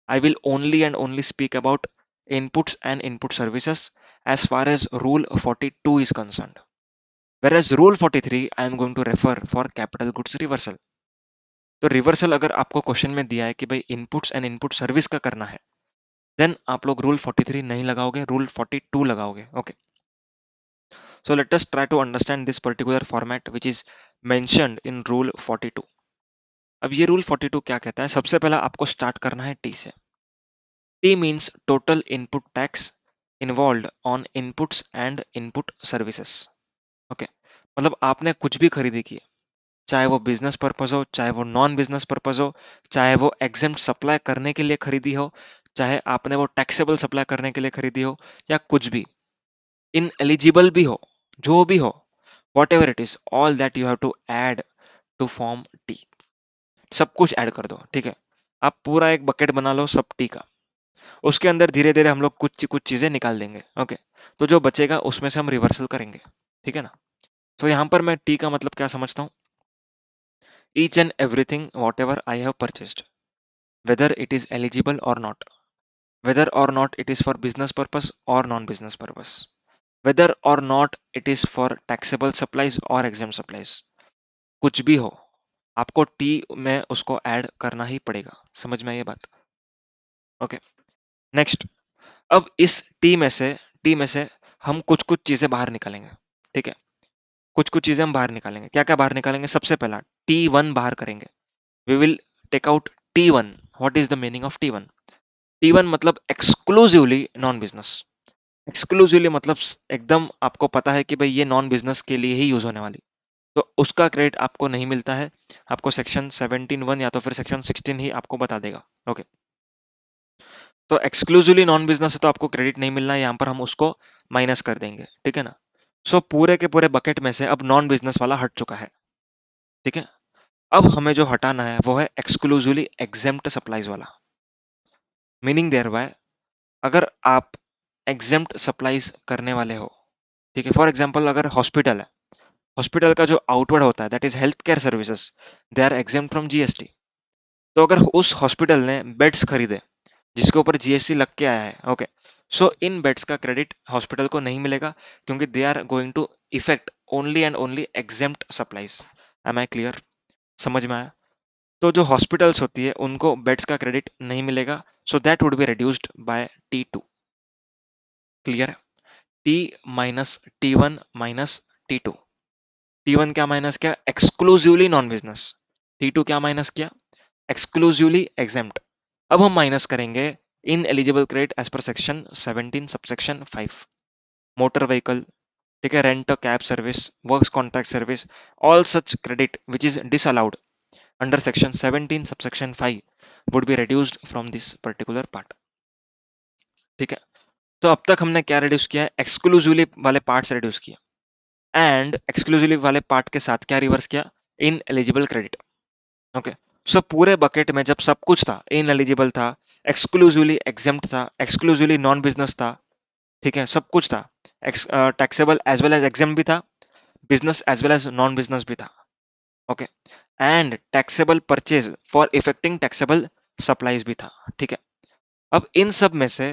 I will only and only speak about inputs and input services as far as rule 42 is concerned, whereas rule 43 I am going to refer for capital goods reversal। तो रिवर्सल अगर आपको question में दिया है कि भाई इनपुट्स एंड इनपुट सर्विस का करना है, देन आप लोग रूल 43 नहीं लगाओगे, रूल 42 लगाओगे। Okay, so let us try to understand this particular format which is mentioned in rule 42। अब ये रूल 42 क्या कहता है, सबसे पहला आपको स्टार्ट करना है टी से। T means total input tax involve on inputs and input services. Okay, मतलब आपने कुछ भी खरीदी की है, चाहे वो बिजनेस पर्पज हो, चाहे वो नॉन बिजनेस पर्पज हो, चाहे वो एग्जेम्प्ट सप्लाई करने के लिए खरीदी हो, चाहे आपने वो टैक्सेबल सप्लाई करने के लिए खरीदी हो, या कुछ भी इन एलिजिबल भी हो, जो भी हो, whatever it is, all that you have to add to form T. सब कुछ ऐड कर दो, ठीक है। आप पूरा एक बकेट बना लो सब टी का, उसके अंदर धीरे धीरे हम लोग कुछ कुछ चीजें निकाल देंगे। ओके, तो जो बचेगा उसमें से हम रिवर्सल करेंगे, ठीक है ना। तो यहाँ पर मैं टी का मतलब क्या समझता हूँ, each and everything whatever I have purchased, whether it is eligible or not, whether or not it is for business purpose or non-business purpose, whether or not it is for taxable supplies or exempt supplies, कुछ भी हो, आपको T में उसको add करना ही पड़ेगा। समझ में आई ये बात? Okay, next. अब इस टी में से हम कुछ कुछ चीजें बाहर निकालेंगे, ठीक है। कुछ कुछ चीजें हम बाहर निकालेंगे, क्या क्या बाहर निकालेंगे, सबसे पहला टी वन बाहर करेंगे। We will take out T one. What is the meaning of T one? T one मतलब एक्सक्लूसिवली नॉन बिजनेस। एक्सक्लूसिवली मतलब एकदम आपको पता है कि भाई ये नॉन बिजनेस के लिए ही यूज होने वाली, तो उसका क्रेडिट आपको नहीं मिलता है। आपको सेक्शन 17(1) या तो फिर सेक्शन 16 ही आपको बता देगा। ओके, तो एक्सक्लूसिवली नॉन बिजनेस है तो आपको क्रेडिट नहीं मिलना है, यहाँ पर हम उसको माइनस कर देंगे, ठीक है ना। सो पूरे के पूरे बकेट में से अब नॉन बिजनेस वाला हट चुका है, ठीक है। अब हमें जो हटाना है वो है एक्सक्लूसिवली एग्जेम्प्ट सप्लाईज वाला। मीनिंग देयर बाय, अगर आप एग्जेम्प्ट सप्लाईज करने वाले हो, ठीक है, फॉर एग्जाम्पल अगर हॉस्पिटल है, हॉस्पिटल का जो आउटवर्ड होता है that is health care services, they are exempt from GST. तो अगर उस हॉस्पिटल ने बेड्स खरीदे जिसके ऊपर जीएसटी लग के आया है, ओके, सो इन बेड्स का क्रेडिट हॉस्पिटल को नहीं मिलेगा, क्योंकि they are going to effect only and only exempt supplies. Am I clear? समझ में आया? तो जो हॉस्पिटल्स होती है उनको बेड्स का क्रेडिट नहीं मिलेगा, so that would be reduced by T two. Clear? T minus T one minus T two. T one क्या माइनस किया? Exclusively non business. T two क्या माइनस किया? Exclusively exempt. अब हम माइनस करेंगे in eligible credit as per section 17 subsection 5, motor vehicle, ठीक है, rent cab service, works contract service, all such credit which is disallowed under section 17 subsection 5 would be reduced from this particular part। ठीक है, तो अब तक हमने क्या reduce किया है? एक्सक्लूसिवली वाले पार्ट से रिड्यूस किया, एंड एक्सक्लूसिवली वाले पार्ट के साथ क्या रिवर्स किया? In eligible credit. Okay, so पूरे बकेट में जब सब कुछ था, इन एलिजिबल था, एक्सक्लूसिवली एग्जेम्प्ट था, एक्सक्लूसिवली नॉन बिजनेस था, ठीक है, सब कुछ था, taxable as well as exempt भी था, business as well as non business भी था। Okay, and taxable purchase for effecting taxable supplies भी था, ठीक है। अब इन सब में से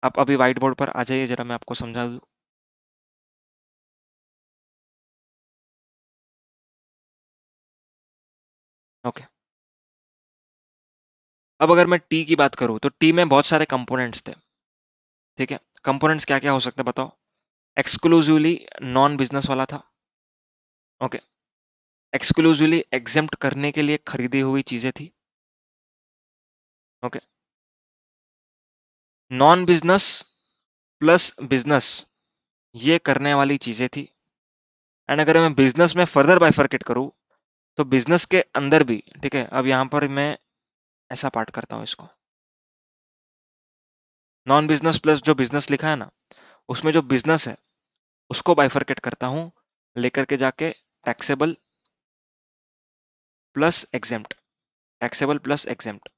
आप अभी व्हाइट बोर्ड पर आ जाइए, जरा मैं आपको समझा दूं। ओके, अब अगर मैं टी की बात करूं तो टी में बहुत सारे कंपोनेंट्स थे। ठीक है, कंपोनेंट्स क्या क्या हो सकते हैं बताओ। एक्सक्लूसिवली नॉन बिजनेस वाला था। ओके, एक्सक्लूसिवली एग्जेम्प्ट करने के लिए खरीदी हुई चीजें थी। Okay, non business plus business ये करने वाली चीजें थी। एंड अगर मैं बिजनेस में फर्दर बाइफरकेट करूं तो बिजनेस के अंदर भी, ठीक है, अब यहां पर मैं ऐसा पार्ट करता हूं इसको। नॉन बिजनेस प्लस जो बिजनेस लिखा है ना, उसमें जो बिजनेस है उसको बाइफरकेट करता हूं लेकर के जाके taxable plus exempt, taxable plus exempt.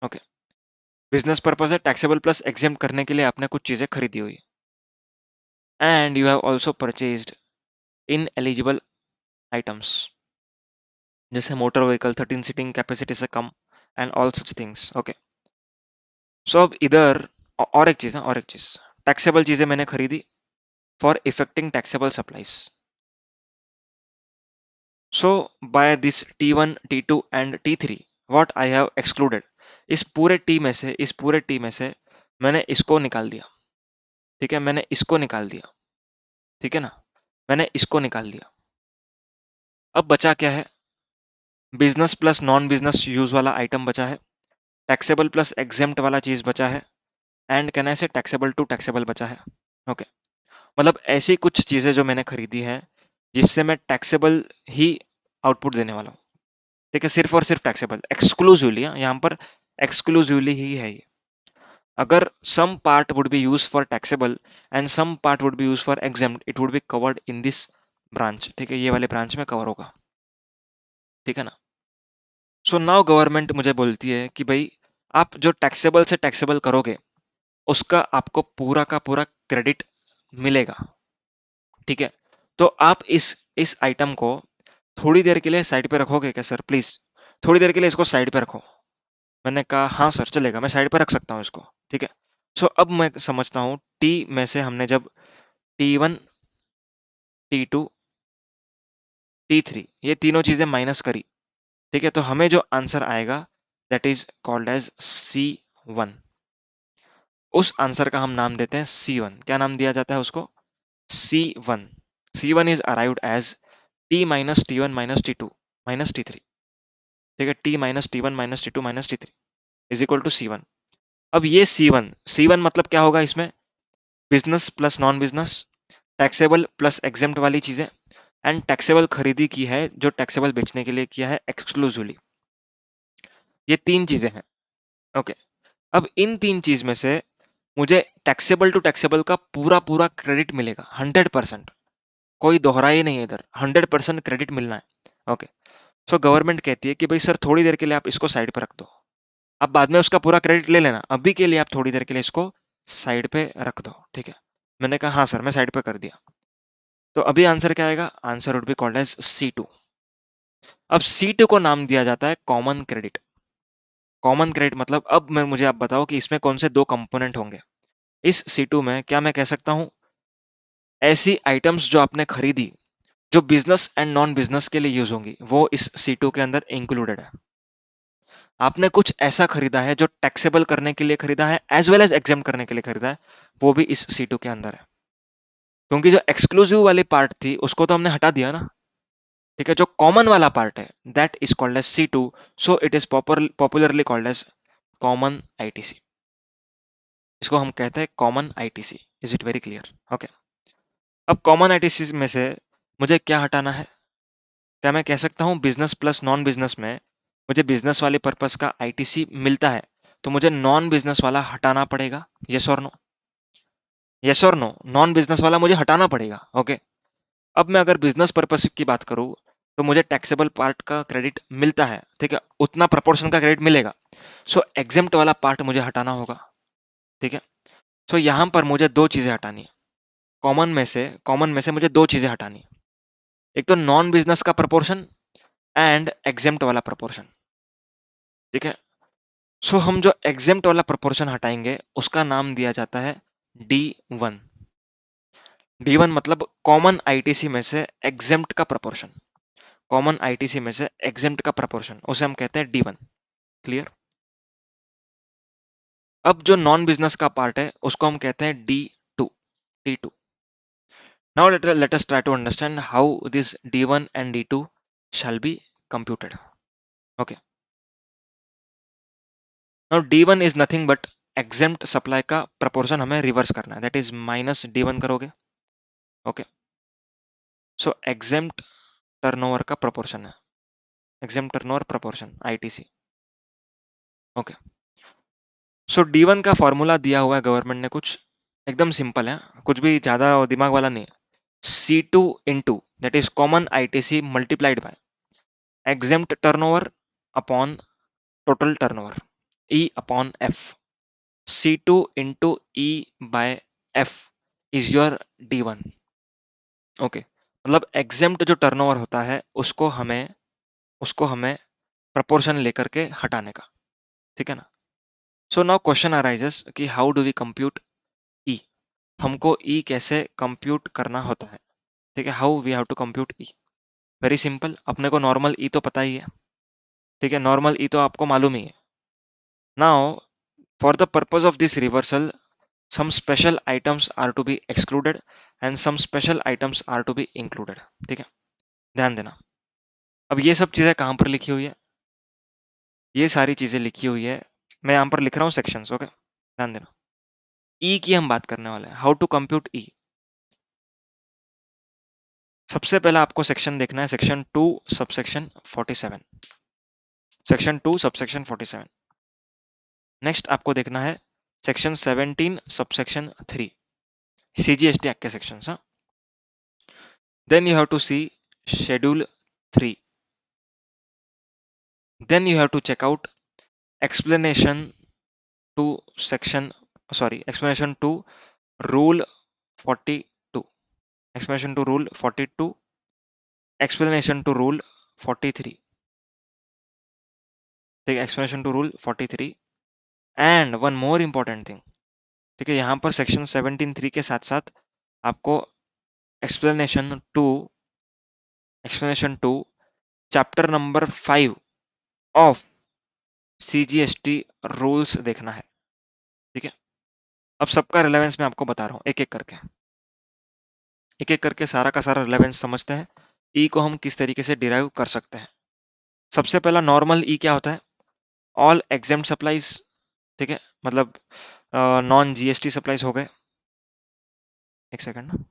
Okay, business purpose है, टैक्सेबल प्लस एग्जेम्प्ट करने के लिए आपने कुछ चीजें खरीदी हुई, and you have also purchased ineligible items, जैसे मोटर व्हीकल 13 सीटिंग कैपेसिटी से कम and all such things. Okay, so अब इधर और एक चीज है, और एक चीज, टैक्सेबल चीजें मैंने खरीदी for effecting taxable supplies. So by this T1, T2 and T3 what I have excluded, इस पूरे टी में से, इस पूरे टी में से मैंने इसको निकाल दिया। ठीक है, मैंने इसको निकाल दिया। ठीक है ना, मैंने इसको निकाल दिया। अब बचा क्या है, business plus non business use वाला आइटम बचा है, टैक्सेबल प्लस एग्जेम्प्ट वाला चीज बचा है, एंड कैन आई से टैक्सेबल टू टैक्सेबल बचा है। ओके, मतलब ऐसी कुछ चीजें जो मैंने खरीदी है जिससे मैं टैक्सेबल ही आउटपुट देने वाला हूँ। ठीक है, सिर्फ और सिर्फ टैक्सेबल, एक्सक्लूसिवली, यहाँ पर एक्सक्लूसिवली ही है ये। अगर some part would be use for taxable and some part would be use for exempt, it would be covered in this branch. ठीक है, ये वाले ब्रांच में कवर होगा। ठीक है ना। सो नाउ गवर्नमेंट मुझे बोलती है कि भाई आप जो टैक्सेबल से टैक्सेबल करोगे उसका आपको पूरा का पूरा क्रेडिट मिलेगा। ठीक है, तो आप इस आइटम को थोड़ी देर के लिए साइड पे रखोगे क्या सर, प्लीज थोड़ी देर के लिए इसको साइड पे रखो। मैंने कहा हाँ सर चलेगा, मैं साइड पे रख सकता हूँ इसको। ठीक है, सो अब मैं समझता हूँ टी में से हमने जब T1, T2, T3 ये तीनों चीजें माइनस करी, ठीक है, तो हमें जो आंसर आएगा that is called as C1। उस आंसर का हम नाम देते हैं C1। क्या नाम दिया जाता है उसको, C1। C1 is arrived as T minus T1 minus T2 minus T3। ठीक है, T minus T1 minus T2 minus T3 is equal to C1। अब ये C1 मतलब क्या होगा इसमें, business plus non business, taxable plus exempt वाली चीजें, एंड टैक्सेबल खरीदी की है जो टैक्सेबल बेचने के लिए किया है एक्सक्लूसिवली। ये तीन चीजें हैं। ओके, अब इन तीन चीज में से मुझे टैक्सेबल टू टैक्सेबल का पूरा पूरा क्रेडिट मिलेगा, 100%। कोई दोहराई नहीं है इधर, 100% क्रेडिट मिलना है। ओके, सो गवर्नमेंट कहती है कि भाई सर थोड़ी देर के लिए आप इसको साइड पे रख दो, आप बाद में उसका पूरा क्रेडिट ले लेना, अभी के लिए आप थोड़ी देर के लिए इसको साइड पे रख दो। ठीक है, मैंने कहा हाँ सर मैं साइड पे कर दिया। तो अभी आंसर क्या आएगा, answer would be called as C2। अब C2 को नाम दिया जाता है कॉमन क्रेडिट। कॉमन क्रेडिट मतलब, अब मैं मुझे आप बताओ कि इसमें कौन से दो कंपोनेंट होंगे। इस C2 में क्या मैं कह सकता हूं, ऐसी आइटम्स जो आपने खरीदी जो बिजनेस एंड नॉन बिजनेस के लिए यूज होंगी वो इस C2 के अंदर इंक्लूडेड है। आपने कुछ ऐसा खरीदा है जो टैक्सेबल करने के लिए खरीदा है एज वेल एज एग्जाम करने के लिए खरीदा है, वो भी इस C2 के अंदर है। क्योंकि जो एक्सक्लूसिव वाली पार्ट थी उसको तो हमने हटा दिया ना। ठीक है, जो कॉमन वाला पार्ट है that is called as C2। So it is popularly called as common ITC. इसको हम कहते हैं common ITC. Is it very clear? Okay, अब कॉमन आईटीसी में से मुझे क्या हटाना है, क्या मैं कह सकता हूं बिजनेस प्लस नॉन बिजनेस में मुझे बिजनेस वाले पर्पस का आईटीसी मिलता है तो मुझे नॉन बिजनेस वाला हटाना पड़ेगा, यस और नो? यस और नो, नॉन बिजनेस वाला मुझे हटाना पड़ेगा। ओके, अब मैं अगर बिजनेस पर्पस की बात करूं तो मुझे टैक्सेबल पार्ट का क्रेडिट मिलता है, ठीक है, उतना प्रपोर्शन का क्रेडिट मिलेगा। सो एग्जेम्प्ट वाला पार्ट मुझे हटाना होगा। ठीक है, सो यहां पर मुझे दो चीजें हटानी है। कॉमन में से मुझे दो चीजें हटानी है, एक तो नॉन बिजनेस का प्रपोर्शन एंड एग्जेम्प्ट वाला प्रपोर्शन। ठीक है, सो हम जो एग्जेम्प्ट वाला प्रोपोर्शन हटाएंगे उसका नाम दिया जाता है D1। D1 मतलब कॉमन आईटीसी में से एग्जेम्प्ट का प्रोपोर्शन। कॉमन आईटीसी में से एग्जेम्प्ट का प्रोपोर्शन उसे हम कहते हैं D1। क्लियर? अब जो नॉन बिजनेस का पार्ट है उसको हम कहते हैं D2। D2। Now let us try to understand how this D1 and D2 shall be computed. Okay. Now D1 is nothing but exempt supply का proportion हमें reverse करना है, that is minus D1 करोगे। Okay. So exempt turnover का proportion है, exempt turnover proportion ITC। Okay. So D1 का formula दिया हुआ है गवर्नमेंट ने, कुछ एकदम सिंपल है, कुछ भी ज्यादा दिमाग वाला नहीं है। C2 into that is common ITC multiplied by exempt turnover upon total turnover, E upon F। C2 into E by F is your D1। Okay, मतलब एग्जेम्प्ट जो टर्नओवर होता है उसको हमें प्रपोर्शन लेकर के हटाने का। ठीक है ना? सो नाउ क्वेश्चन अराइजेस कि how do we compute E. हमको ई कैसे कंप्यूट करना होता है? ठीक है, how we have to compute E. Very simple, अपने को नॉर्मल ई तो पता ही है। ठीक है, नॉर्मल ई तो आपको मालूम ही है। Now for the purpose of this reversal some special items are to be excluded and some special items are to be included। ठीक है, ध्यान देना। अब ये सब चीजें कहां पर लिखी हुई है? ये सारी चीजें लिखी हुई है, मैं यहां पर लिख रहा हूं सेक्शंस। ओके, ध्यान देना। ई की हम बात करने वाले हैं, हाउ टू कंप्यूट ई। सबसे पहला आपको सेक्शन देखना है, section 2 subsection 47। Section 2 subsection 47। Next आपको देखना है सेक्शन 17 सबसेक्शन 3, सीजीएसटी एक्ट के section. Then you have to see schedule 3। Then you have to check out explanation to section, sorry, explanation to rule 42, explanation to rule 42, explanation to rule 43। ठीक है, explanation to rule 43 and one more important thing। ठीक है, यहाँ पर section 17(3) के साथ साथ आपको explanation to chapter number 5 of CGST rules देखना है। ठीक है, अब सबका रिलेवेंस मैं आपको बता रहा हूँ एक एक करके सारा का सारा रिलेवेंस समझते हैं। ई को हम किस तरीके से डिराइव कर सकते हैं। सबसे पहला नॉर्मल ई क्या होता है? All exempt supplies. ठीक है, मतलब नॉन जीएसटी सप्लाईज हो गए। एक सेकंड ना,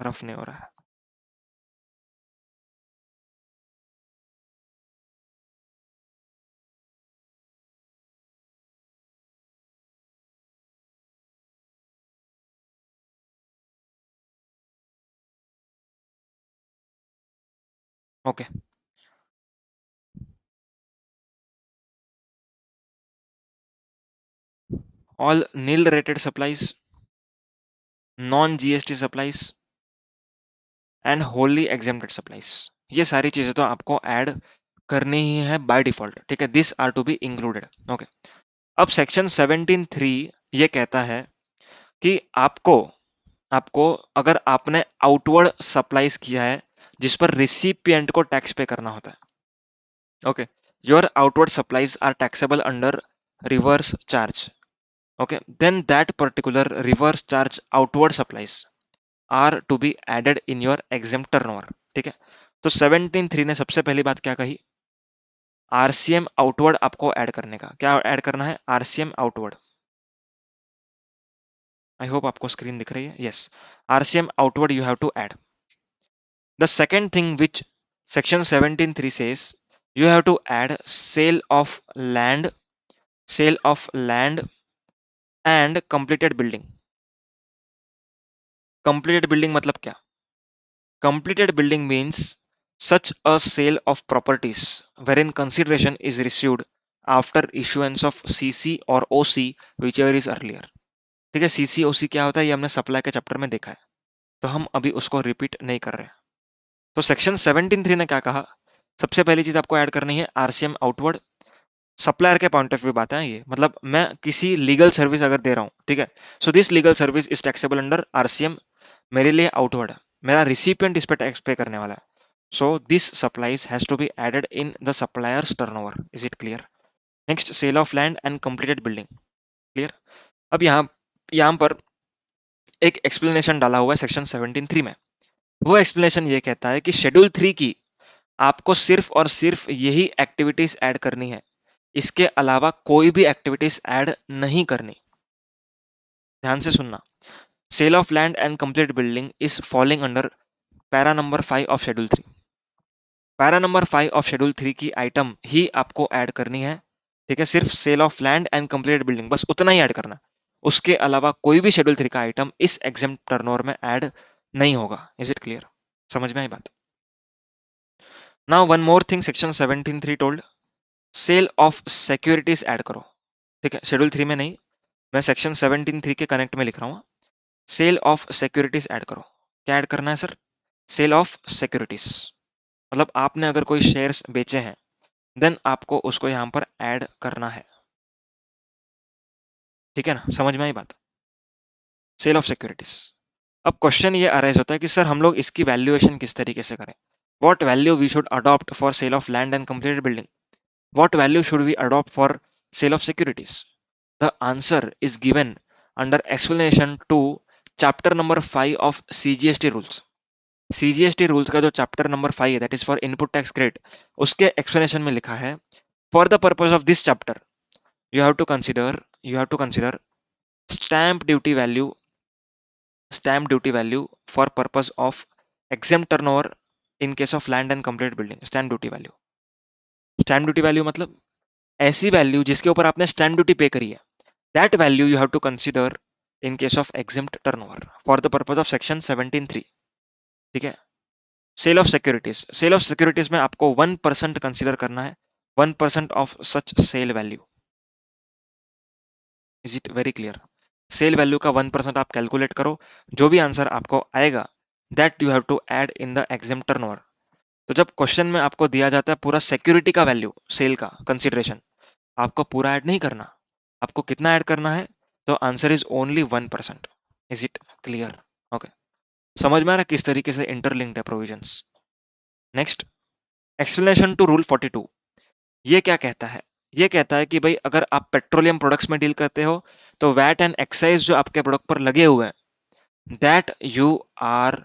रफ नहीं हो रहा है। Okay, all nil rated supplies, non GST supplies and wholly exempted supplies. ये सारी चीजें तो आपको ऐड करनी ही है बाय डिफॉल्ट। ठीक है, this are to be included. Okay, अब सेक्शन 17(3) ये कहता है कि आपको आपको अगर आपने आउटवर्ड सप्लाईज किया है जिस पर रिसिपिएंट को टैक्स पे करना होता है। Okay, your outward supplies are taxable under reverse charge. Okay, then that particular reverse charge outward supplies are to be added in your exempt turnover. ठीक है, तो 17(3) ने सबसे पहली बात क्या कही? आरसीएम आउटवर्ड आपको ऐड करने का। क्या ऐड करना है? RCM outward. आई होप आपको स्क्रीन दिख रही है। Yes, RCM outward you have to add. The second thing which section 17(3) says, you have to add sale of land and completed building। Completed building मतलब क्या? Completed building means such a sale of properties wherein consideration is received after issuance of CC or OC whichever is earlier। ठीक है, CC OC क्या होता है ये हमने supply के चैप्टर में देखा है, तो हम अभी उसको रिपीट नहीं कर रहे हैं। तो सेक्शन 17(3) ने क्या कहा? सबसे पहली चीज आपको ऐड करनी है आरसीएम आउटवर्ड। सप्लायर के पॉइंट ऑफ व्यू बात है ये, मतलब मैं किसी लीगल सर्विस अगर दे रहा हूँ, ठीक है, so this legal service is taxable under RCM, मेरे लिए आउटवर्ड है, मेरा रिसिपिएंट इस पे टैक्स पे करने वाला है, so this supplies has to be added in the suppliers turnover. Is it clear? Next, sale of land and completed building. Clear? अब यहाँ यहाँ पर एक एक्सप्लेनेशन डाला हुआ है सेक्शन 17(3) में। वो एक्सप्लेनेशन ये कहता है कि शेड्यूल 3 की आपको सिर्फ और सिर्फ यही एक्टिविटीज ऐड करनी है, इसके अलावा कोई भी एक्टिविटीज ऐड नहीं करनी। ध्यान से सुनना। Sale of land and complete building is falling under para number 5 of schedule 3। Para number 5 of schedule 3 की आइटम ही आपको ऐड करनी है, ठीक है, सिर्फ sale of land and complete building, बस उतना ही ऐड करना। उसके अलावा कोई भी शेड्यूल 3 का आइटम इस एग्जाम टर्नओवर में ऐड नहीं होगा। Is it clear? समझ में आई बात? Now one more thing, section 17(3) told sale of securities add करो। ठीक है, शेड्यूल 3 में नहीं, मैं सेक्शन 17(3) के कनेक्ट में लिख रहा हूँ। सेल ऑफ सिक्योरिटीज ऐड करो। क्या ऐड करना है सर? सेल ऑफ सिक्योरिटीज, मतलब आपने अगर कोई शेयर्स बेचे हैं, देन आपको उसको यहां पर ऐड करना है। ठीक है ना, समझ में आई बात? Sale of securities. अब क्वेश्चन ये अराइज होता है कि सर हम लोग इसकी वैल्यूएशन किस तरीके से करें? What value we should adopt for sale of land and completed building? What value should we adopt for sale of securities? The answer is given under explanation to chapter number 5 of CGST rules. CGST rules का जो chapter number 5 है, that is for input tax credit, उसके explanation में लिखा है, for the purpose of this chapter you have to consider you have to consider stamp duty value stamp duty value for purpose of exempt turnover in case of land and complete building। stamp duty value मतलब ऐसी value जिसके ऊपर आपने stamp duty pay करी है, that value you have to consider in case of exempt turnover for the purpose of section 17(3)। ठीक है, cell of securities में आपको 1% कंसिडर करना है, 1% of such sale value. Is it very clear? Sale value का 1% आप कैलकुलेट करो, जो भी आंसर आपको आएगा that you have to add in the exempt turnover. तो जब क्वेश्चन में आपको दिया जाता है पूरा सिक्योरिटी का वैल्यू, सेल का कंसिडरेशन, आपको पूरा ऐड नहीं करना। आपको कितना ऐड करना है? तो answer is only 1%। Is it clear? Okay, समझ में आ रहा है किस तरीके से इंटरलिंक्ड है provisions? Next, explanation to rule 42। ये क्या कहता है? ये कहता है कि भाई अगर आप पेट्रोलियम प्रोडक्ट्स में डील करते हो, तो वैट एंड एक्साइज जो आपके प्रोडक्ट पर लगे हुए हैं, you are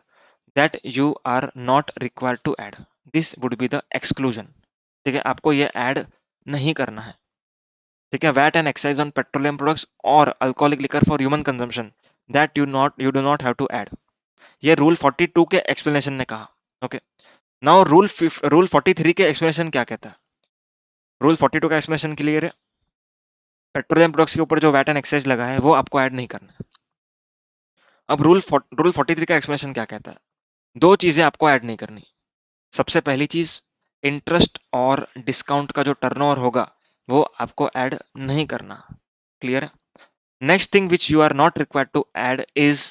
that you are not required to add, this would be the exclusion। ठीक है, आपको ये ऐड नहीं करना है। ठीक है, VAT and excise on petroleum products और alcoholic liquor for human consumption, that you do not have to add. ये रूल 42 के एक्सप्लेनेशन ने कहा। ओके, नाउ रूल 43 के एक्सप्लेनेशन क्या कहता है? रूल 42 का एक्सप्लेनेशन क्लियर है? पेट्रोलियम प्रोडक्ट्स के ऊपर जो वैट एंड एक्साइज लगा है वो आपको ऐड नहीं करना है। अब रूल 43 का एक्सप्लेनेशन क्या कहता है? दो चीजें आपको ऐड नहीं करनी। सबसे पहली चीज, इंटरेस्ट और डिस्काउंट का जो टर्नओवर होगा वो आपको ऐड नहीं करना। क्लियर है? Next thing which you are not required to add is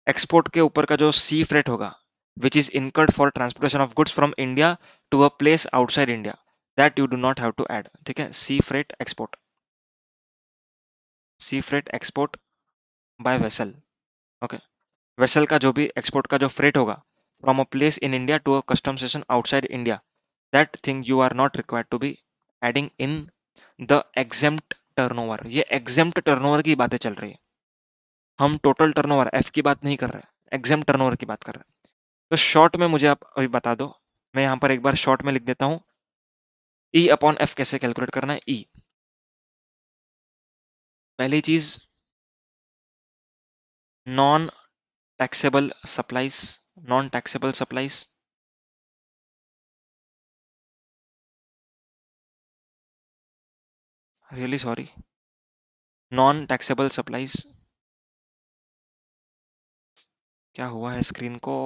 export के ऊपर का जो सी फ्रेट होगा, which is incurred for transportation of goods from India to a place outside India, that you do not have to add. ठीक है, sea freight export, sea freight export by vessel. Okay, vessel का जो भी export का जो freight होगा from a place in India to a custom station outside India, that thing you are not required to be adding in the exempt turnover. ये exempt turnover की बातें चल रही है, हम टोटल टर्नओवर एफ की बात नहीं कर रहे, एग्जेम्प्ट टर्नओवर की बात कर रहे हैं। तो शॉर्ट में मुझे आप अभी बता दो, मैं यहाँ पर एक बार शॉर्ट में लिख देता हूँ, ई अपॉन एफ कैसे कैलकुलेट करना है। ई, पहली चीज, non taxable supplies, non taxable supplies, really sorry, non taxable supplies. क्या हुआ है स्क्रीन को?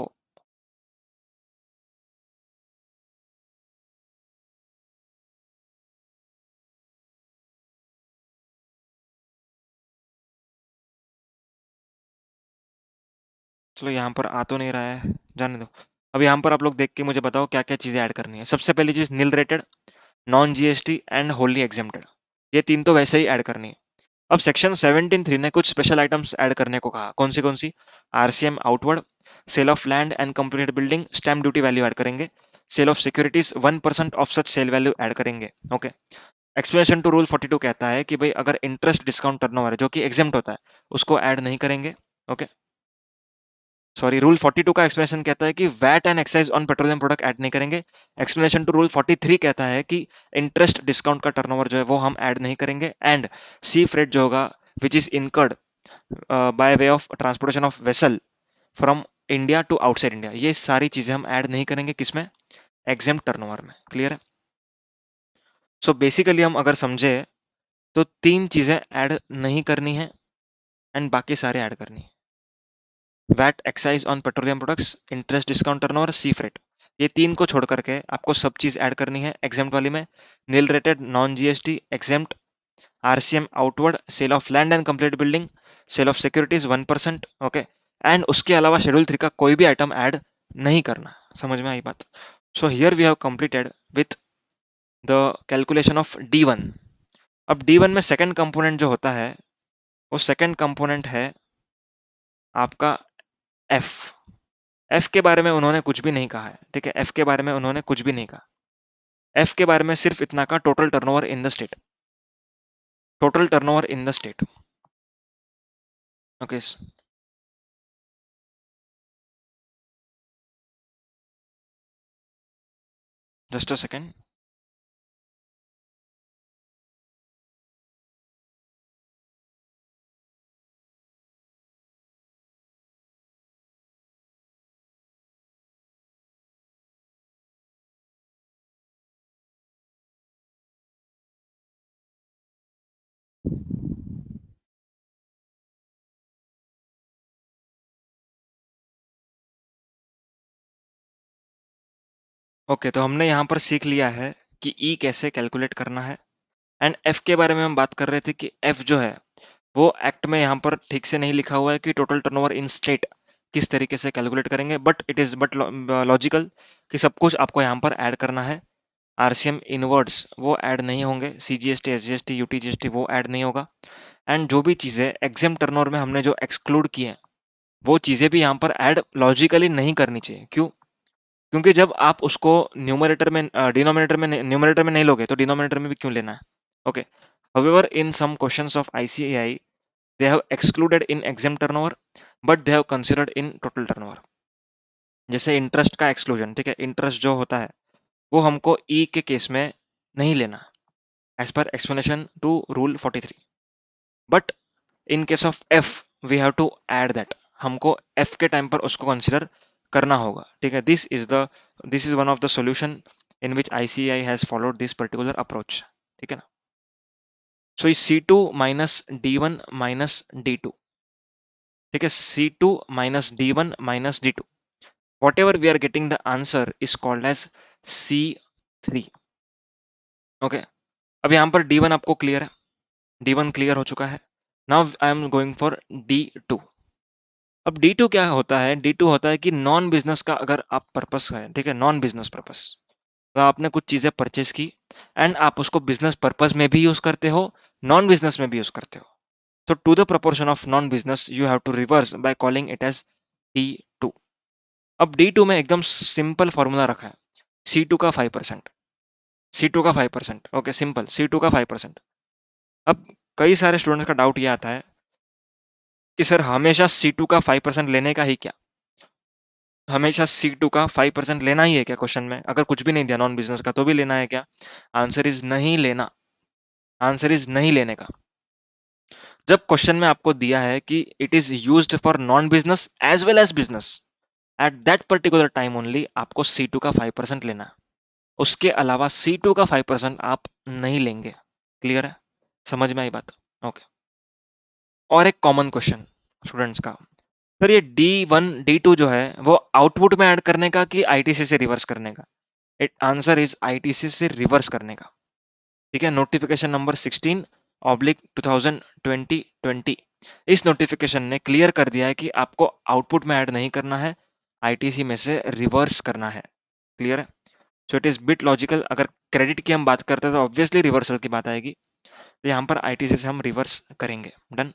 चलो यहाँ पर आ तो नहीं रहा है, जाने दो। अब यहाँ पर आप लोग देख के मुझे बताओ क्या क्या चीजें ऐड करनी है। सबसे पहली चीज, nil rated, non GST and wholly exempted. ये तीन तो वैसे ही ऐड करनी है। अब सेक्शन 17(3) ने कुछ स्पेशल आइटम्स ऐड करने को कहा। कौन सी? RCM outward, sale of land and completed building, stamp duty value add करेंगे, sale of securities 1% of such sale value add करेंगे। ओके। एक्सप्लेनेशन टू रूल 42 कहता है कि भाई अगर इंटरेस्ट डिस्काउंट टर्नओवर है जो कि एग्जेम्प्ट होता है, उसको ऐड नहीं करेंगे। ओके, सॉरी, रूल 42 का एक्सप्लेनेशन कहता है कि VAT and excise on petroleum product add नहीं करेंगे। एक्सप्लेनेशन टू रूल 43 कहता है कि इंटरेस्ट डिस्काउंट का टर्नओवर जो है वो हम ऐड नहीं करेंगे। एंड सी फ्रेट जो होगा which is incurred by way of transportation of vessel from India to outside India, ये सारी चीजें हम ऐड नहीं करेंगे। किसमें? एग्जेम्प्ट टर्नओवर में। क्लियर है? सो बेसिकली हम अगर समझे तो तीन चीजें ऐड नहीं करनी है एंड बाकी सारे ऐड करनी है। VAT, excise on petroleum products, interest discount turnover, sea freight, ये तीन को छोड़ करके आपको सब चीज ऐड करनी है एग्जेम्प्ट वाली में। Nil rated, non GST, exempt, RCM outward, sale of land and complete building, sale of securities 1%। Okay, and उसके अलावा शेड्यूल 3 का कोई भी आइटम ऐड नहीं करना। समझ में आई बात? So here we have completed with the calculation of D1। अब D1 में सेकंड कंपोनेंट जो होता है वो सेकंड कंपोनेंट है आपका F। F के बारे में उन्होंने कुछ भी नहीं कहा है। ठीक है, F के बारे में उन्होंने कुछ भी नहीं कहा। F के बारे में सिर्फ इतना का, total turnover in the state, total turnover in the state. Okay, just a second. Okay, तो हमने यहाँ पर सीख लिया है कि E कैसे कैलकुलेट करना है। एंड F के बारे में हम बात कर रहे थे कि F जो है वो एक्ट में यहाँ पर ठीक से नहीं लिखा हुआ है कि टोटल टर्नओवर इन स्टेट किस तरीके से कैलकुलेट करेंगे, but it is but logical कि सब कुछ आपको यहाँ पर ऐड करना है। आरसीएम इनवर्ड्स वो ऐड नहीं होंगे, सीजीएसटी, एसजीएसटी, यूटीजीएसटी वो ऐड नहीं होगा। एंड जो भी चीजें एग्जेम टर्नओवर में हमने जो एक्सक्लूड किए हैं वो चीजें भी यहाँ पर ऐड लॉजिकली नहीं करनी चाहिए। क्यों? क्योंकि जब आप उसको न्यूमरेटर में न्यूमरेटर में नहीं लोगे तो डिनोमिनेटर में भी क्यों लेना है? Okay. However, in some questions of ICAI, they have excluded in exempt turnover, but they have considered in total turnover। जैसे इंटरेस्ट का एक्सक्लूजन, ठीक है, इंटरेस्ट जो होता है वो हमको ई के केस में नहीं लेना as per explanation to rule 43। But in case of F we have to add that, हमको एफ के टाइम पर उसको कंसिडर करना होगा। ठीक है, this is one of the solution in which ICI has followed this particular approach. ठीक है ना? So C two minus D one minus D two, ठीक है, C two minus D one minus D two, whatever we are getting the answer is called as C three. Okay, अब यहाँ पर D one आपको clear है, D one clear हो चुका है। Now I am going for D two. अब D two क्या होता है? डी टू होता है कि नॉन बिजनेस का अगर आप पर्पस है, ठीक है, नॉन बिजनेस पर्पस, तो आपने कुछ चीजें परचेज की एंड आप उसको बिजनेस पर्पस में भी यूज करते हो, नॉन बिजनेस में भी यूज करते हो। तो to the proportion of non business you have to reverse by calling it as D two. अब डी टू में एकदम सिंपल फॉर्मूला रखा है, सी टू का 5%, सी टू का 5%। ओके, सिंपल, सी टू का 5%। अब कई सारे स्टूडेंट्स का डाउट ये आता है कि सर हमेशा सी टू का 5% लेने का ही क्या? हमेशा सी टू का 5% लेना ही है क्या क्वेश्चन में? अगर कुछ भी नहीं दिया नॉन बिजनेस का तो भी लेना है क्या? आंसर इज नहीं लेना, आंसर इज नहीं लेने का। जब क्वेश्चन में आपको दिया है कि it is used for non business as well as business, at that particular time only आपको सी टू का 5% लेना है। उसके अलावा सी टू का 5% आप नहीं लेंगे। क्लियर है? समझ में आई बात? ओके। और एक कॉमन क्वेश्चन स्टूडेंट्स का, सर ये D1 D2 जो है वो आउटपुट में ऐड करने का कि आईटीसी से रिवर्स करने का? इट आंसर इज आईटीसी से रिवर्स करने का। ठीक है, नोटिफिकेशन नंबर 16/2020, इस नोटिफिकेशन ने क्लियर कर दिया है कि आपको आउटपुट में ऐड नहीं करना है, आईटीसी में से रिवर्स करना है। क्लियर है? सो इट इज बिट लॉजिकल। अगर क्रेडिट की हम बात करते हैं तो ऑब्वियसली रिवर्सल की बात आएगी, तो यहाँ पर आईटीसी से हम रिवर्स करेंगे। डन।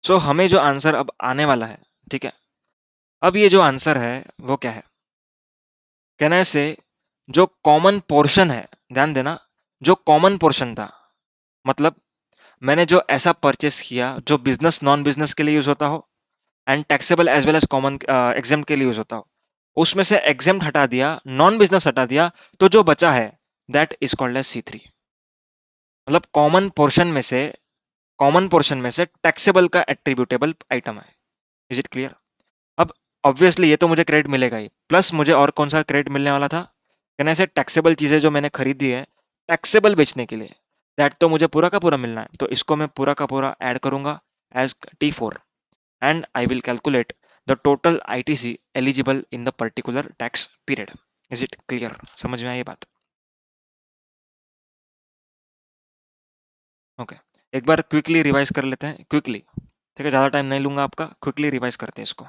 सो हमें जो आंसर अब आने वाला है, ठीक है, अब ये जो आंसर है वो क्या है, कहना है से जो कॉमन पोर्शन है, ध्यान देना, जो कॉमन पोर्शन था, मतलब मैंने जो ऐसा परचेस किया जो बिजनेस नॉन बिजनेस के लिए यूज होता हो and taxable as well as common exempt के लिए यूज होता हो, उसमें से एग्जेम्प्ट हटा दिया, नॉन बिजनेस हटा दिया, तो जो बचा है that is called as C3। मतलब कॉमन पोर्शन में से टैक्सेबल का एट्रीब्यूटेबल आइटम है। Is it clear? अब ऑब्वियसली ये तो मुझे क्रेडिट मिलेगा ही, प्लस मुझे और कौन सा क्रेडिट मिलने वाला था, कहना ऐसे टैक्सेबल चीजें जो मैंने खरीदी है टैक्सेबल बेचने के लिए, दैट तो मुझे पूरा का पूरा मिलना है, तो इसको मैं पूरा का पूरा ऐड करूंगा as T4 and I will calculate the total ITC eligible in the particular tax period. Is it clear? समझ में आई ये बात? ओके, एक बार क्विकली रिवाइज कर लेते हैं, क्विकली, ठीक है, ज्यादा टाइम नहीं लूंगा आपका, क्विकली रिवाइज करते हैं इसको।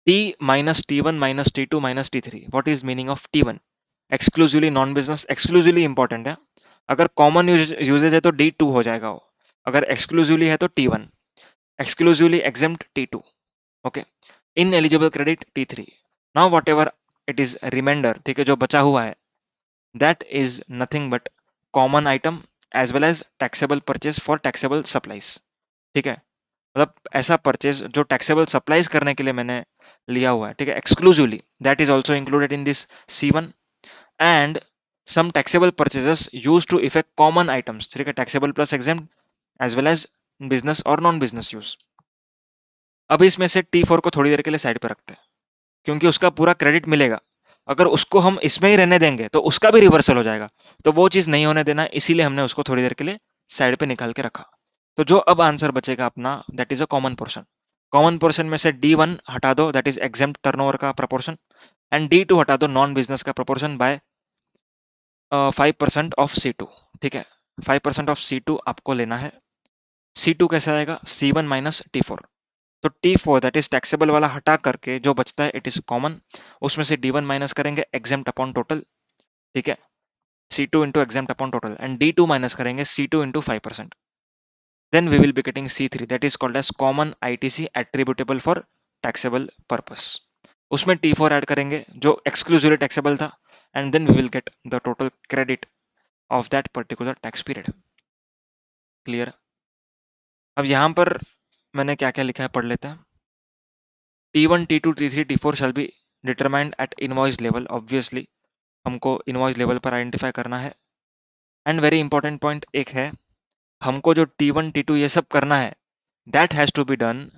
T minus T1 minus T2 minus T3, what is meaning of T1? Exclusively non business, exclusively important है, अगर कॉमन यूजेज है तो D2 हो जाएगा वो, अगर एक्सक्लूसिवली है तो T1, exclusively exempt T2, okay, in eligible credit T3। Now whatever it is reminder, ठीक है, जो बचा हुआ है that is nothing but common item as well as taxable purchase for taxable supplies. ठीक है, मतलब ऐसा परचेज जो टैक्सेबल सप्लाईज करने के लिए मैंने लिया हुआ है, ठीक है, exclusively, that is also included in this C1 and some taxable purchases used to effect common items, ठीक है, taxable plus exempt as well as business और नॉन बिजनेस यूज। अब इसमें से T4 को थोड़ी देर के लिए साइड पे रखते हैं, क्योंकि उसका पूरा क्रेडिट मिलेगा, अगर उसको हम इसमें ही रहने देंगे तो उसका भी रिवर्सल हो जाएगा, तो वो चीज नहीं होने देना, इसीलिए हमने उसको थोड़ी देर के लिए साइड पे निकाल के रखा। तो जो अब आंसर बचेगा अपना, that is a common portion. Common portion में से D1 हटा दो, दैट इज एग्जेम्प्ट टर्नओवर का प्रपोर्शन, एंड D2 हटा दो, नॉन बिजनेस का प्रपोर्शन बाय 5% ऑफ C2। ठीक है, 5% ऑफ C2 आपको लेना है। C2 कैसे आएगा, C1 माइनस T4, तो T4 दैट इज टैक्सेबल वाला हटा करके जो बचता है इट इज कॉमन, उसमें से D1 माइनस करेंगे एग्जेम्प्ट अपॉन टोटल, ठीक है, C2 into exempt upon total, and D2 minus करेंगे C2 into 5%, then we will be getting C3 that is called as common ITC attributable for taxable purpose. उसमें T4 add करेंगे जो exclusively taxable था, and then we will get the total credit of that particular tax period. Clear? अब यहां पर मैंने क्या क्या लिखा है पढ़ लेते हैं। T1 T2 T3 T4 shall be determined at invoice level, obviously हमको इनवॉइस लेवल पर आइडेंटिफाई करना है। एंड वेरी इंपॉर्टेंट पॉइंट एक है, हमको जो T1 T2 ये सब करना है that has to be done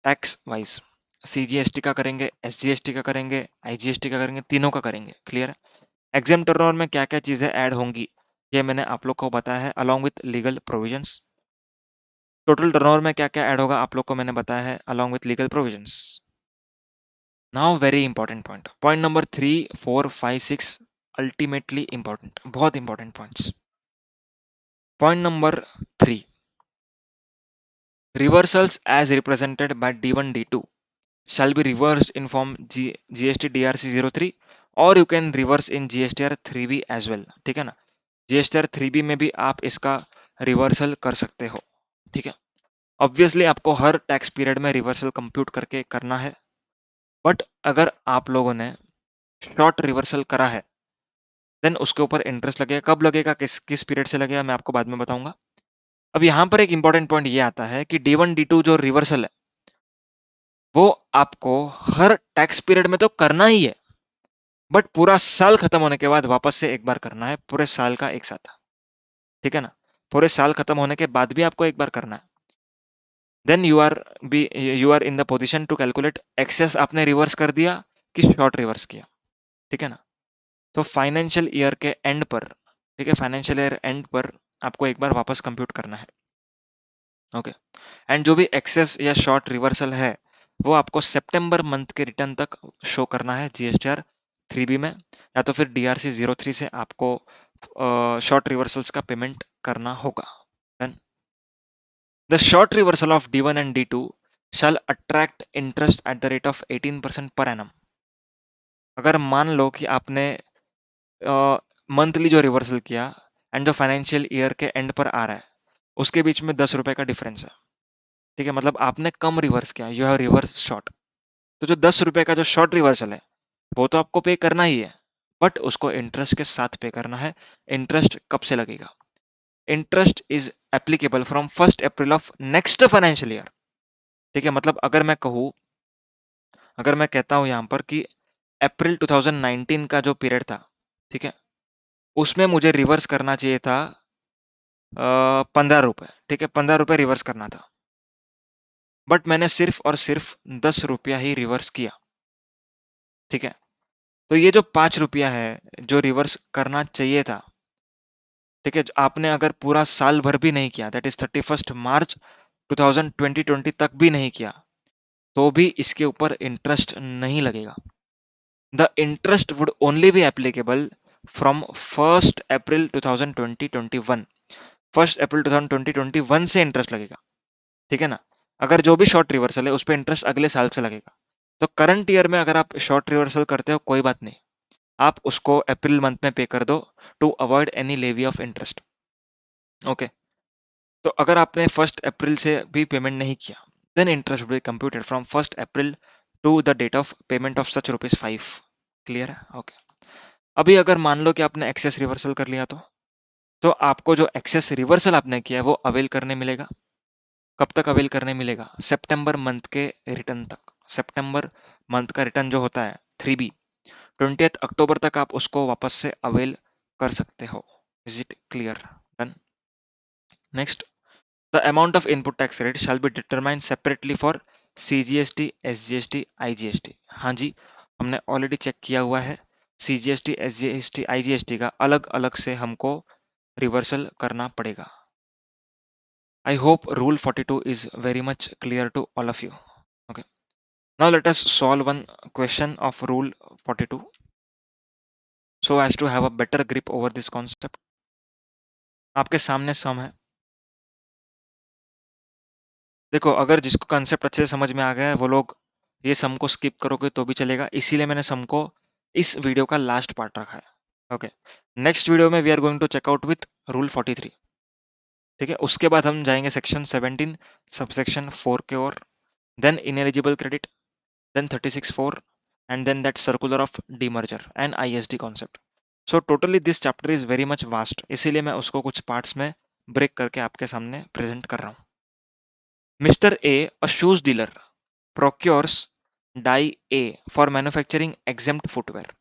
tax wise. CGST का करेंगे, SGST का करेंगे, IGST का करेंगे, तीनों का करेंगे। क्लियर है? एग्जाम टर्नओवर में क्या क्या चीजें ऐड होंगी ये मैंने आप लोग को बताया है along with legal provisions. Total turnover में क्या क्या ऐड होगा आप लोग को मैंने बताया है along with legal provisions. Now very important point, point number 3 4 5 6, ultimately important, बहुत important points. Point number 3, reversals as represented by D1 D2 shall be reversed in form GST DRC 03 और you can reverse in GSTR 3B as well। ठीक है ना, GSTR 3B में भी आप इसका reversal कर सकते हो। ठीक है, ऑब्वियसली आपको हर टैक्स पीरियड में रिवर्सल कंप्यूट करके करना है, बट अगर आप लोगों ने शॉर्ट रिवर्सल करा है देन उसके ऊपर इंटरेस्ट लगेगा, कब लगेगा, किस किस पीरियड से लगेगा, मैं आपको बाद में बताऊंगा। अब यहाँ पर एक इंपॉर्टेंट पॉइंट ये आता है कि D1 D2 जो रिवर्सल है वो आपको हर टैक्स पीरियड में तो करना ही है, बट पूरा साल खत्म होने के बाद वापस से एक बार करना है, पूरे साल का एक साथ। ठीक है ना, पूरे साल खत्म होने के बाद भी आपको एक बार करना है। Then you are in the position to calculate excess आपने रिवर्स कर दिया कि शॉर्ट रिवर्स किया। ठीक है ना, तो फाइनेंशियल ईयर के एंड पर, ठीक है, फाइनेंशियल ईयर एंड पर आपको एक बार वापस कंप्यूट करना है। ओके, एंड जो भी एक्सेस या शॉर्ट रिवर्सल है वो आपको सितंबर मंथ के रिटर्न तक शो करना है GSTR 3B में, या तो फिर DRC 03 से आपको शॉर्ट रिवर्सल्स का पेमेंट करना होगा। Then the short reversal of D1 and D2 shall attract interest at the rate of 18% per annum। अगर मान लो कि आपने मंथली जो रिवर्सल किया एंड जो फाइनेंशियल ईयर के एंड पर आ रहा है उसके बीच में 10 रुपए का डिफरेंस है, ठीक है, मतलब आपने कम रिवर्स किया, यू हैव रिवर्स शॉर्ट। तो जो 10 रुपए का जो शॉर्ट रिवर्सल है वो तो आपको पे करना ही है, बट उसको इंटरेस्ट के साथ पे करना है। इंटरेस्ट कब से लगेगा? Interest is applicable from 1 April of next financial year, ठीक है, मतलब अगर मैं कहता हूं यहां पर कि अप्रैल 2019 का जो पीरियड था, ठीक है, उसमें मुझे रिवर्स करना चाहिए था 15 रुपए, ठीक है, 15 रुपए रिवर्स करना था, बट मैंने सिर्फ और सिर्फ 10 रुपया ही रिवर्स किया, ठीक है। तो ये जो 5 रुपया है जो रिवर्स करना चाहिए था, ठीक है, आपने अगर पूरा साल भर भी नहीं किया, दैट इज 31 मार्च 2020 तक भी नहीं किया, तो भी इसके ऊपर इंटरेस्ट नहीं लगेगा। The interest would only be applicable from 1 अप्रैल 2020-21, 1 अप्रैल 2020-21 से इंटरेस्ट लगेगा, ठीक है ना। अगर जो भी शॉर्ट रिवर्सल है उस पर इंटरेस्ट अगले साल से लगेगा। तो करंट ईयर में अगर आप शॉर्ट रिवर्सल करते हो कोई बात नहीं, आप उसको अप्रैल मंथ में पे कर दो to avoid any levy of interest. Okay, तो अगर आपने 1 अप्रैल से भी पेमेंट नहीं किया, then interest will be computed from 1 April to the date of payment of such ₹5। Clear है? ओके। अभी अगर मान लो कि आपने एक्सेस रिवर्सल कर लिया, तो आपको जो एक्सेस रिवर्सल आपने किया है वो अवेल करने मिलेगा। कब तक अवेल करने मिलेगा? सितंबर मंथ के रिटर्न तक। सितंबर मंथ का रिटर्न जो होता है 3B, 20 अक्टूबर तक आप उसको वापस से अवेल कर सकते हो। Is it clear? Done. Next, the amount of input tax rate shall be determined separately for CGST, SGST, IGST। हाँ जी, हमने ऑलरेडी चेक किया हुआ है। CGST, SGST, IGST का अलग अलग से हमको रिवर्सल करना पड़ेगा। I hope Rule 42 is very much clear to all of you. Okay. Now let us solve one question of Rule 42 so as to have a better grip over this concept. आपके सामने सम है। देखो, अगर जिसको concept अच्छे से समझ में आ गया है वो लोग ये सम को स्किप करोगे तो भी चलेगा, इसीलिए मैंने सम को इस वीडियो का लास्ट पार्ट रखा है। ओके, नेक्स्ट वीडियो में we are going to check out with rule 43, ठीक है। उसके बाद हम जाएंगे सेक्शन 17 सबसेक्शन 4 के or, then ineligible credit, then 36.4, and then that circular of demerger and ISD concept. So totally this chapter is very much vast, इसीलिए मैं उसको कुछ पार्ट्स में ब्रेक करके आपके सामने प्रेजेंट कर रहा हूँ। Mister A, a shoes dealer, procures die A for manufacturing exempt footwear.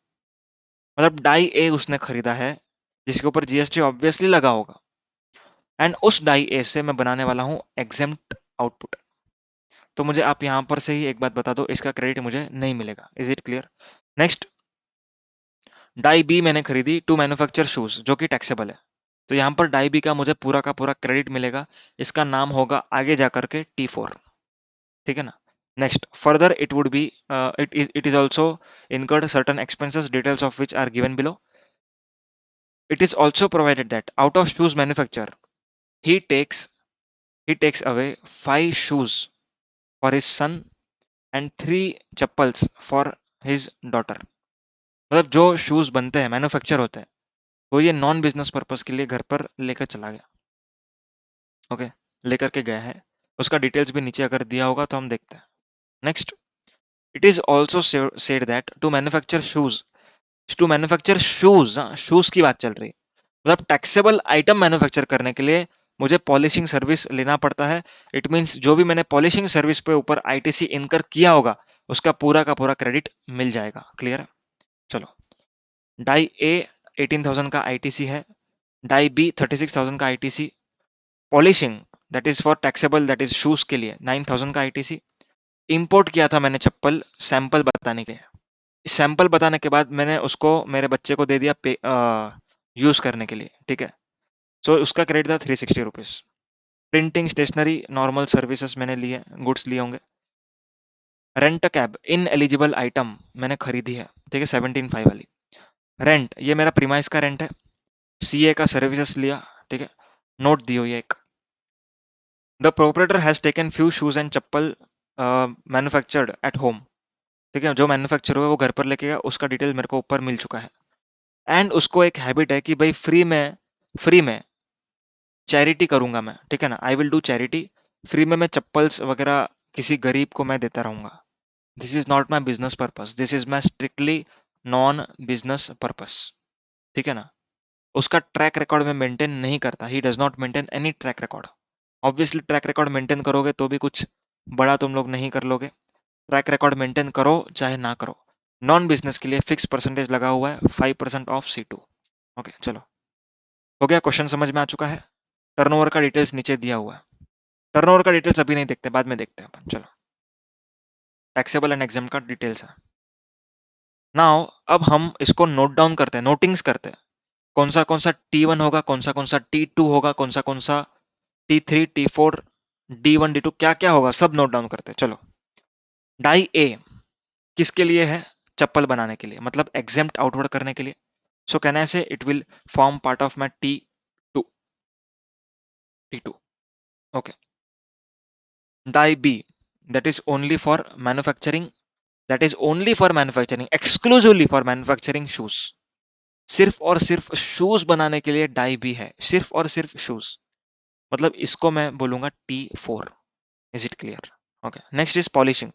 मतलब डाई ए उसने खरीदा है जिसके ऊपर GST ऑब्वियसली लगा होगा, एंड उस डाई ए से मैं बनाने वाला हूँ exempt आउटपुट। तो मुझे आप यहां पर से ही एक बात बता दो, इसका क्रेडिट मुझे नहीं मिलेगा। Is it clear? Next, die B मैंने खरीदी टू मैन्युफैक्चर शूज जो कि टैक्सेबल है, तो यहाँ पर डाई बी का मुझे पूरा का पूरा क्रेडिट मिलेगा। इसका नाम होगा आगे जाकर के T4, ठीक है ना। Next, further it would B it is also incurred certain expenses details of which are given below. It is also provided that out of shoes manufacture he takes he takes away 5 shoes for his son and 3 chappals for his daughter। मतलब जो shoes बनते हैं, manufacture होते हैं, वो ये non business purpose के लिए घर पर लेकर चला गया। ओके, लेकर के गया है, उसका डिटेल्स भी नीचे अगर दिया होगा तो हम देखते हैं। Next, it is also said that to manufacture shoes, shoes की बात चल रही है, मतलब टैक्सेबल आइटम मैन्युफैक्चर करने के लिए मुझे पॉलिशिंग सर्विस लेना पड़ता है। इट मीन्स जो भी मैंने पॉलिशिंग सर्विस पे ऊपर ITC इनकर किया होगा उसका पूरा का पूरा क्रेडिट मिल जाएगा। क्लियर है? चलो, डाई ए 18,000 का ITC है, डाई बी 36,000 का ITC, polishing that is for taxable that is shoes के लिए 9,000 का ITC। इंपोर्ट किया था मैंने चप्पल सैंपल बताने के लिए, सैंपल बताने के बाद मैंने उसको मेरे बच्चे को दे दिया यूज करने के लिए, ठीक है। सो उसका क्रेडिट था ₹360। प्रिंटिंग, स्टेशनरी, नॉर्मल सर्विसेज मैंने लिए, गुड्स लिए होंगे। Rent cab in eligible item मैंने खरीदी है, ठीक है, 17,500 वाली। रेंट, ये मेरा प्रीमाइस का रेंट है। CA का सर्विसेज लिया, ठीक है, नोट दियो ये एक। The proprietor has taken few shoes and chappal manufactured at home. ठीक है, जो मैन्युफैक्चर हुआ वो घर पर लेके गया, उसका डिटेल मेरे को ऊपर मिल चुका है। एंड उसको एक हैबिट है कि भाई फ्री में चैरिटी करूंगा मैं, ठीक है ना, I will do charity. Free में मैं चप्पल्स वगैरह किसी गरीब को मैं देता रहूंगा। This is not my business purpose, this is my strictly non business purpose, ठीक है ना। उसका ट्रैक रिकॉर्ड में मेंटेन नहीं करता, he does not maintain any track record. Obviously track record maintain करोगे तो भी कुछ बड़ा तुम लोग नहीं कर लोगे। ट्रैक रिकॉर्ड मेंटेन करो चाहे ना करो। नॉन बिजनेस के लिए फिक्स परसेंटेज लगा हुआ है 5% ऑफ C2। ओके चलो, हो गया, क्वेश्चन समझ में आ चुका है। टर्नओवर का डिटेल्स नीचे दिया हुआ है। टर्नओवर का डिटेल्स अभी नहीं देखते, बाद में देखते हैं अपन, चलो। टैक्सेबल एंड एग्जाम का डिटेल्स है। नाउ अब हम इसको नोट डाउन करते हैं, नोटिंग्स करते हैं। कौन सा T1 होगा, कौन सा T2 होगा, कौन सा T3 T4 D1 D2 क्या क्या होगा, सब नोट डाउन करते हैं, चलो। डाई ए किसके लिए है? चप्पल बनाने के लिए, मतलब एग्जेम्प्ट आउटवर्ड करने के लिए। सो can I say it will form part of my T2। Okay. Die B, that is only for manufacturing, exclusively for manufacturing shoes। सिर्फ और सिर्फ शूज बनाने के लिए डाई बी है, सिर्फ और सिर्फ शूज, मतलब इसको मैं बोलूंगा T4। Is it clear? Okay, next is polishing.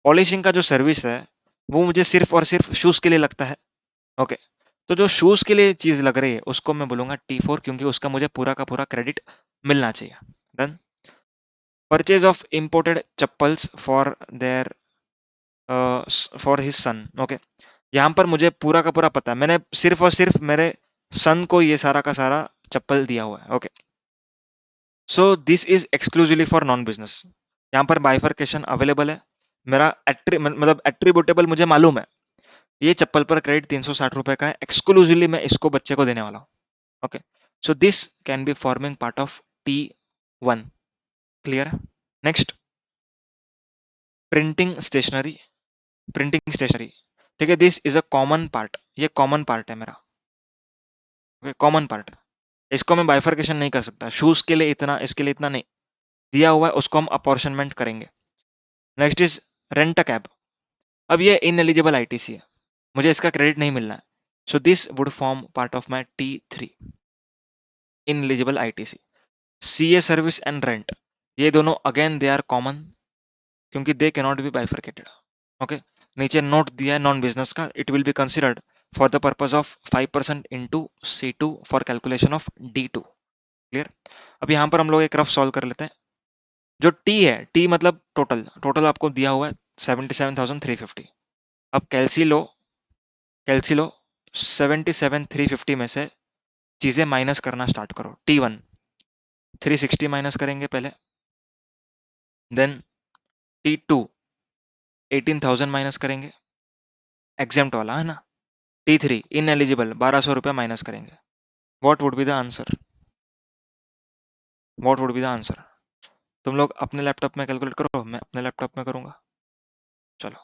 Polishing का जो सर्विस है वो मुझे सिर्फ और सिर्फ शूज के लिए लगता है। ओके, तो जो शूज के लिए चीज लग रही है उसको मैं बोलूंगा T4, क्योंकि उसका मुझे पूरा का पूरा क्रेडिट मिलना चाहिए। Done. Purchase of imported chappals for his son. Okay, यहाँ पर मुझे पूरा का पूरा पता है, मैंने सिर्फ और सिर्फ मेरे सन को ये सारा का सारा चप्पल दिया हुआ है। Okay, so this is exclusively for non business. यहाँ पर बाइफर्केशन अवेलेबल है। मेरा मतलब एट्रीब्यूटेबल मुझे मालूम है, ये चप्पल पर क्रेडिट 360 रुपए का है, एक्सक्लूसिवली मैं इसको बच्चे को देने वाला हूँ। Okay, so this can be forming part of T1। Clear है? Next, printing stationery. Printing stationery, ठीक है, this is a common part, ये कॉमन पार्ट है मेरा। ओके, कॉमन पार्ट है, इसको मैं बाइफर्केशन नहीं कर सकता, शूज के लिए इतना, इसके लिए इतना नहीं। दिया हुआ है उसको हम अपॉर्शनमेंट करेंगे। Next is rent a cab. अब ये इन एलिजिबल आईटीसी है, मुझे इसका क्रेडिट नहीं मिलना है। So this would form part of my T3, in eligible ITC. CA service and rent, ये दोनों अगेन दे आर कॉमन, क्योंकि they can not B bifurcated. Okay, नीचे नोट दिया है नॉन बिजनेस का, it will be considered for the purpose of 5% into C2 for calculation of D2। Clear? अब यहाँ पर हम लोग एक रफ सॉल्व कर लेते हैं। जो टी है, टी मतलब टोटल, टोटल आपको दिया हुआ है 77,350। अब कैलसी लो 77,350 में से चीजें माइनस करना स्टार्ट करो। T1 360 माइनस करेंगे पहले, देन T2 18,000 माइनस करेंगे, एग्जेम्प्ट वाला है ना। T3 इन एलिजिबल 1200 रुपये माइनस करेंगे। What would be the answer? What would be the answer? तुम लोग अपने लैपटॉप में कैलकुलेट करो, मैं अपने लैपटॉप में करूंगा, चलो।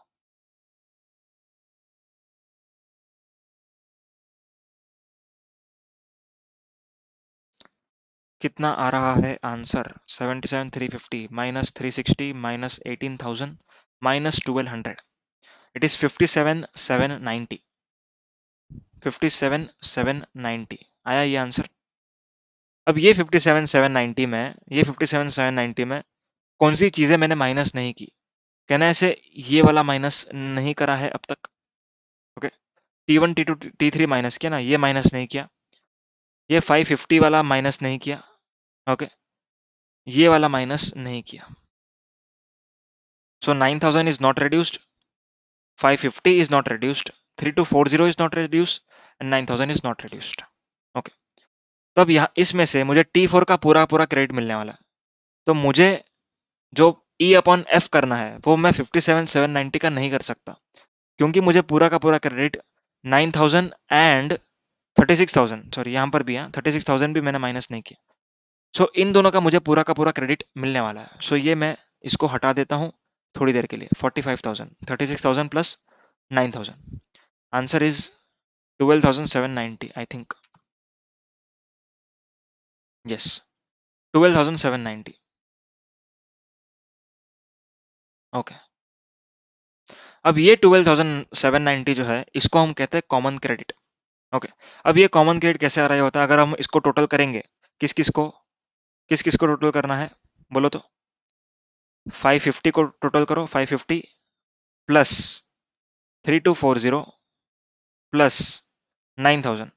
कितना आ रहा है answer? 77,350 minus 360 minus 18,000 minus 1200, it is 57,790। 57,790 आया ये आंसर। अब ये 57,790 में, ये 57,790 में कौन सी चीजें मैंने माइनस नहीं की? कहना ऐसे, ये वाला माइनस नहीं करा है अब तक। Okay, T1 T2 T3 minus किया ना, ये माइनस नहीं किया। ये 550 वाला माइनस नहीं किया। ओके, ये वाला माइनस नहीं किया। सो 9,000 is not reduced, 550 is not reduced, 3240 is not reduced, and 9,000 is not reduced। Okay, तब यहाँ इसमें से मुझे T4 का पूरा पूरा क्रेडिट मिलने वाला है। तो मुझे जो E अपॉन F करना है वो मैं 57,790 का नहीं कर सकता, क्योंकि मुझे पूरा का पूरा क्रेडिट 9,000 एंड 36,000, सॉरी यहाँ पर भी है 36,000 भी मैंने माइनस नहीं किया। सो इन दोनों का मुझे पूरा का पूरा क्रेडिट मिलने वाला है। सो ये मैं इसको हटा देता हूँ थोड़ी देर के लिए। 45,000, 36,000 plus 9,000, answer is 12,790 I think. Yes, 12,790। Okay, अब ये 12,790 जो है इसको हम कहते हैं कॉमन क्रेडिट। ओके, अब ये कॉमन क्रेडिट कैसे आ रहा होता है, अगर हम इसको टोटल करेंगे, किस किस को टोटल करना है बोलो तो? 550 को टोटल करो, 550 प्लस 3240 प्लस 9000।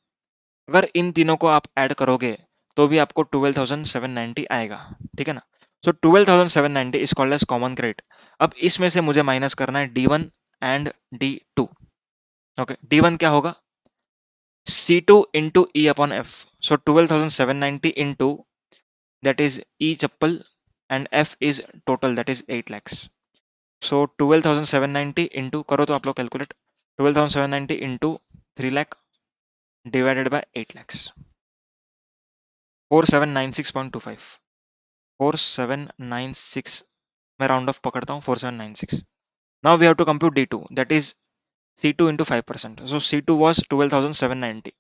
अगर इन तीनों को आप ऐड करोगे तो भी आपको 12,790 आएगा, ठीक है ना? So 12,790 is called as common credit. अब इसमें से मुझे माइनस करना है D1 and D2। Okay, D1 क्या होगा? C2 into E upon F। So 12,790 into that is E chappal and F is total, that is 8 lakhs। So 12,790 into करो तो आप लोग calculate, 12,790 into 3 lakh divided by 8 lakhs, 4796.25। 4796, मैं round of पकड़ता हूँ, 4796। Now we have to compute D2, that is C2 into 5%। So C2 was 12,790,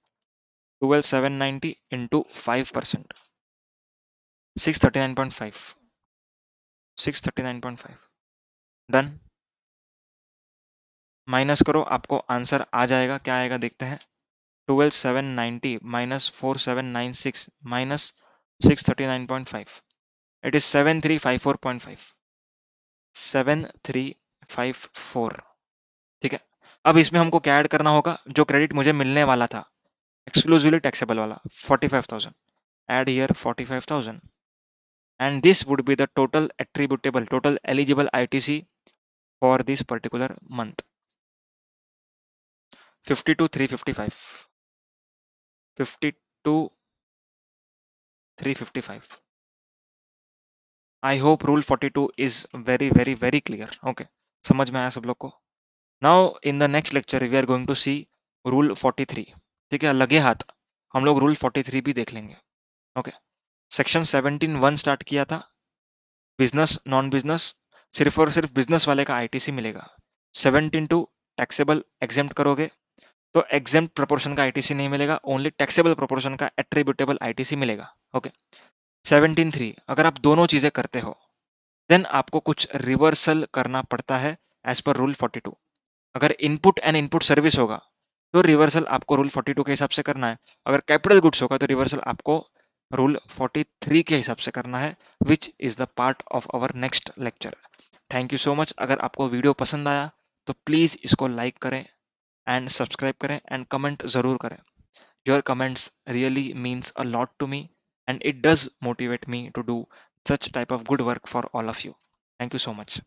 12,790 into 5%, 639.5, 639.5। Done, minus करो, आपको answer आ जाएगा, क्या आएगा देखते हैं। 12,790 माइनस 4796 माइनस 639.5, इट इज 7354.5, 7354। ठीक है, अब इसमें हमको क्या ऐड करना होगा, जो क्रेडिट मुझे मिलने वाला था एक्सक्लूसिवली टैक्सेबल वाला 45,000, add here 45,000 and this would be the total attributable, total eligible ITC for this particular month, 52,355, 52,355। I hope rule 42 is very very very clear। Okay, समझ में आया सब लोग को? Now in the next lecture we are going to see rule 43। ठीक है, लगे हाथ हम लोग rule 43 भी देख लेंगे। ओके, सेक्शन 17(1) स्टार्ट किया था, बिजनेस नॉन बिजनेस, सिर्फ और सिर्फ बिजनेस वाले का आईटीसी मिलेगा। 17(2) टैक्सेबल एग्जेम्प्ट करोगे तो एग्जेम्प्ट प्रोपोर्शन का आईटीसी नहीं मिलेगा, ओनली टैक्सेबल प्रोपोर्शन का एट्रीब्यूटेबल आईटीसी मिलेगा। ओके, 17(3) अगर आप दोनों चीजें करते हो देन आपको कुछ रिवर्सल करना पड़ता है एज पर रूल 42। अगर इनपुट एंड इनपुट सर्विस होगा तो रिवर्सल आपको रूल 42 के हिसाब से करना है, अगर कैपिटल गुड्स होगा तो रिवर्सल आपको रूल 43 के हिसाब से करना है, which is the part of our next lecture. Thank you so much. अगर आपको वीडियो पसंद आया तो प्लीज इसको लाइक करें एंड सब्सक्राइब करें एंड कमेंट जरूर करें। Your comments really means a lot to me and it does motivate me to do such type of good work for all of you। Thank you so much।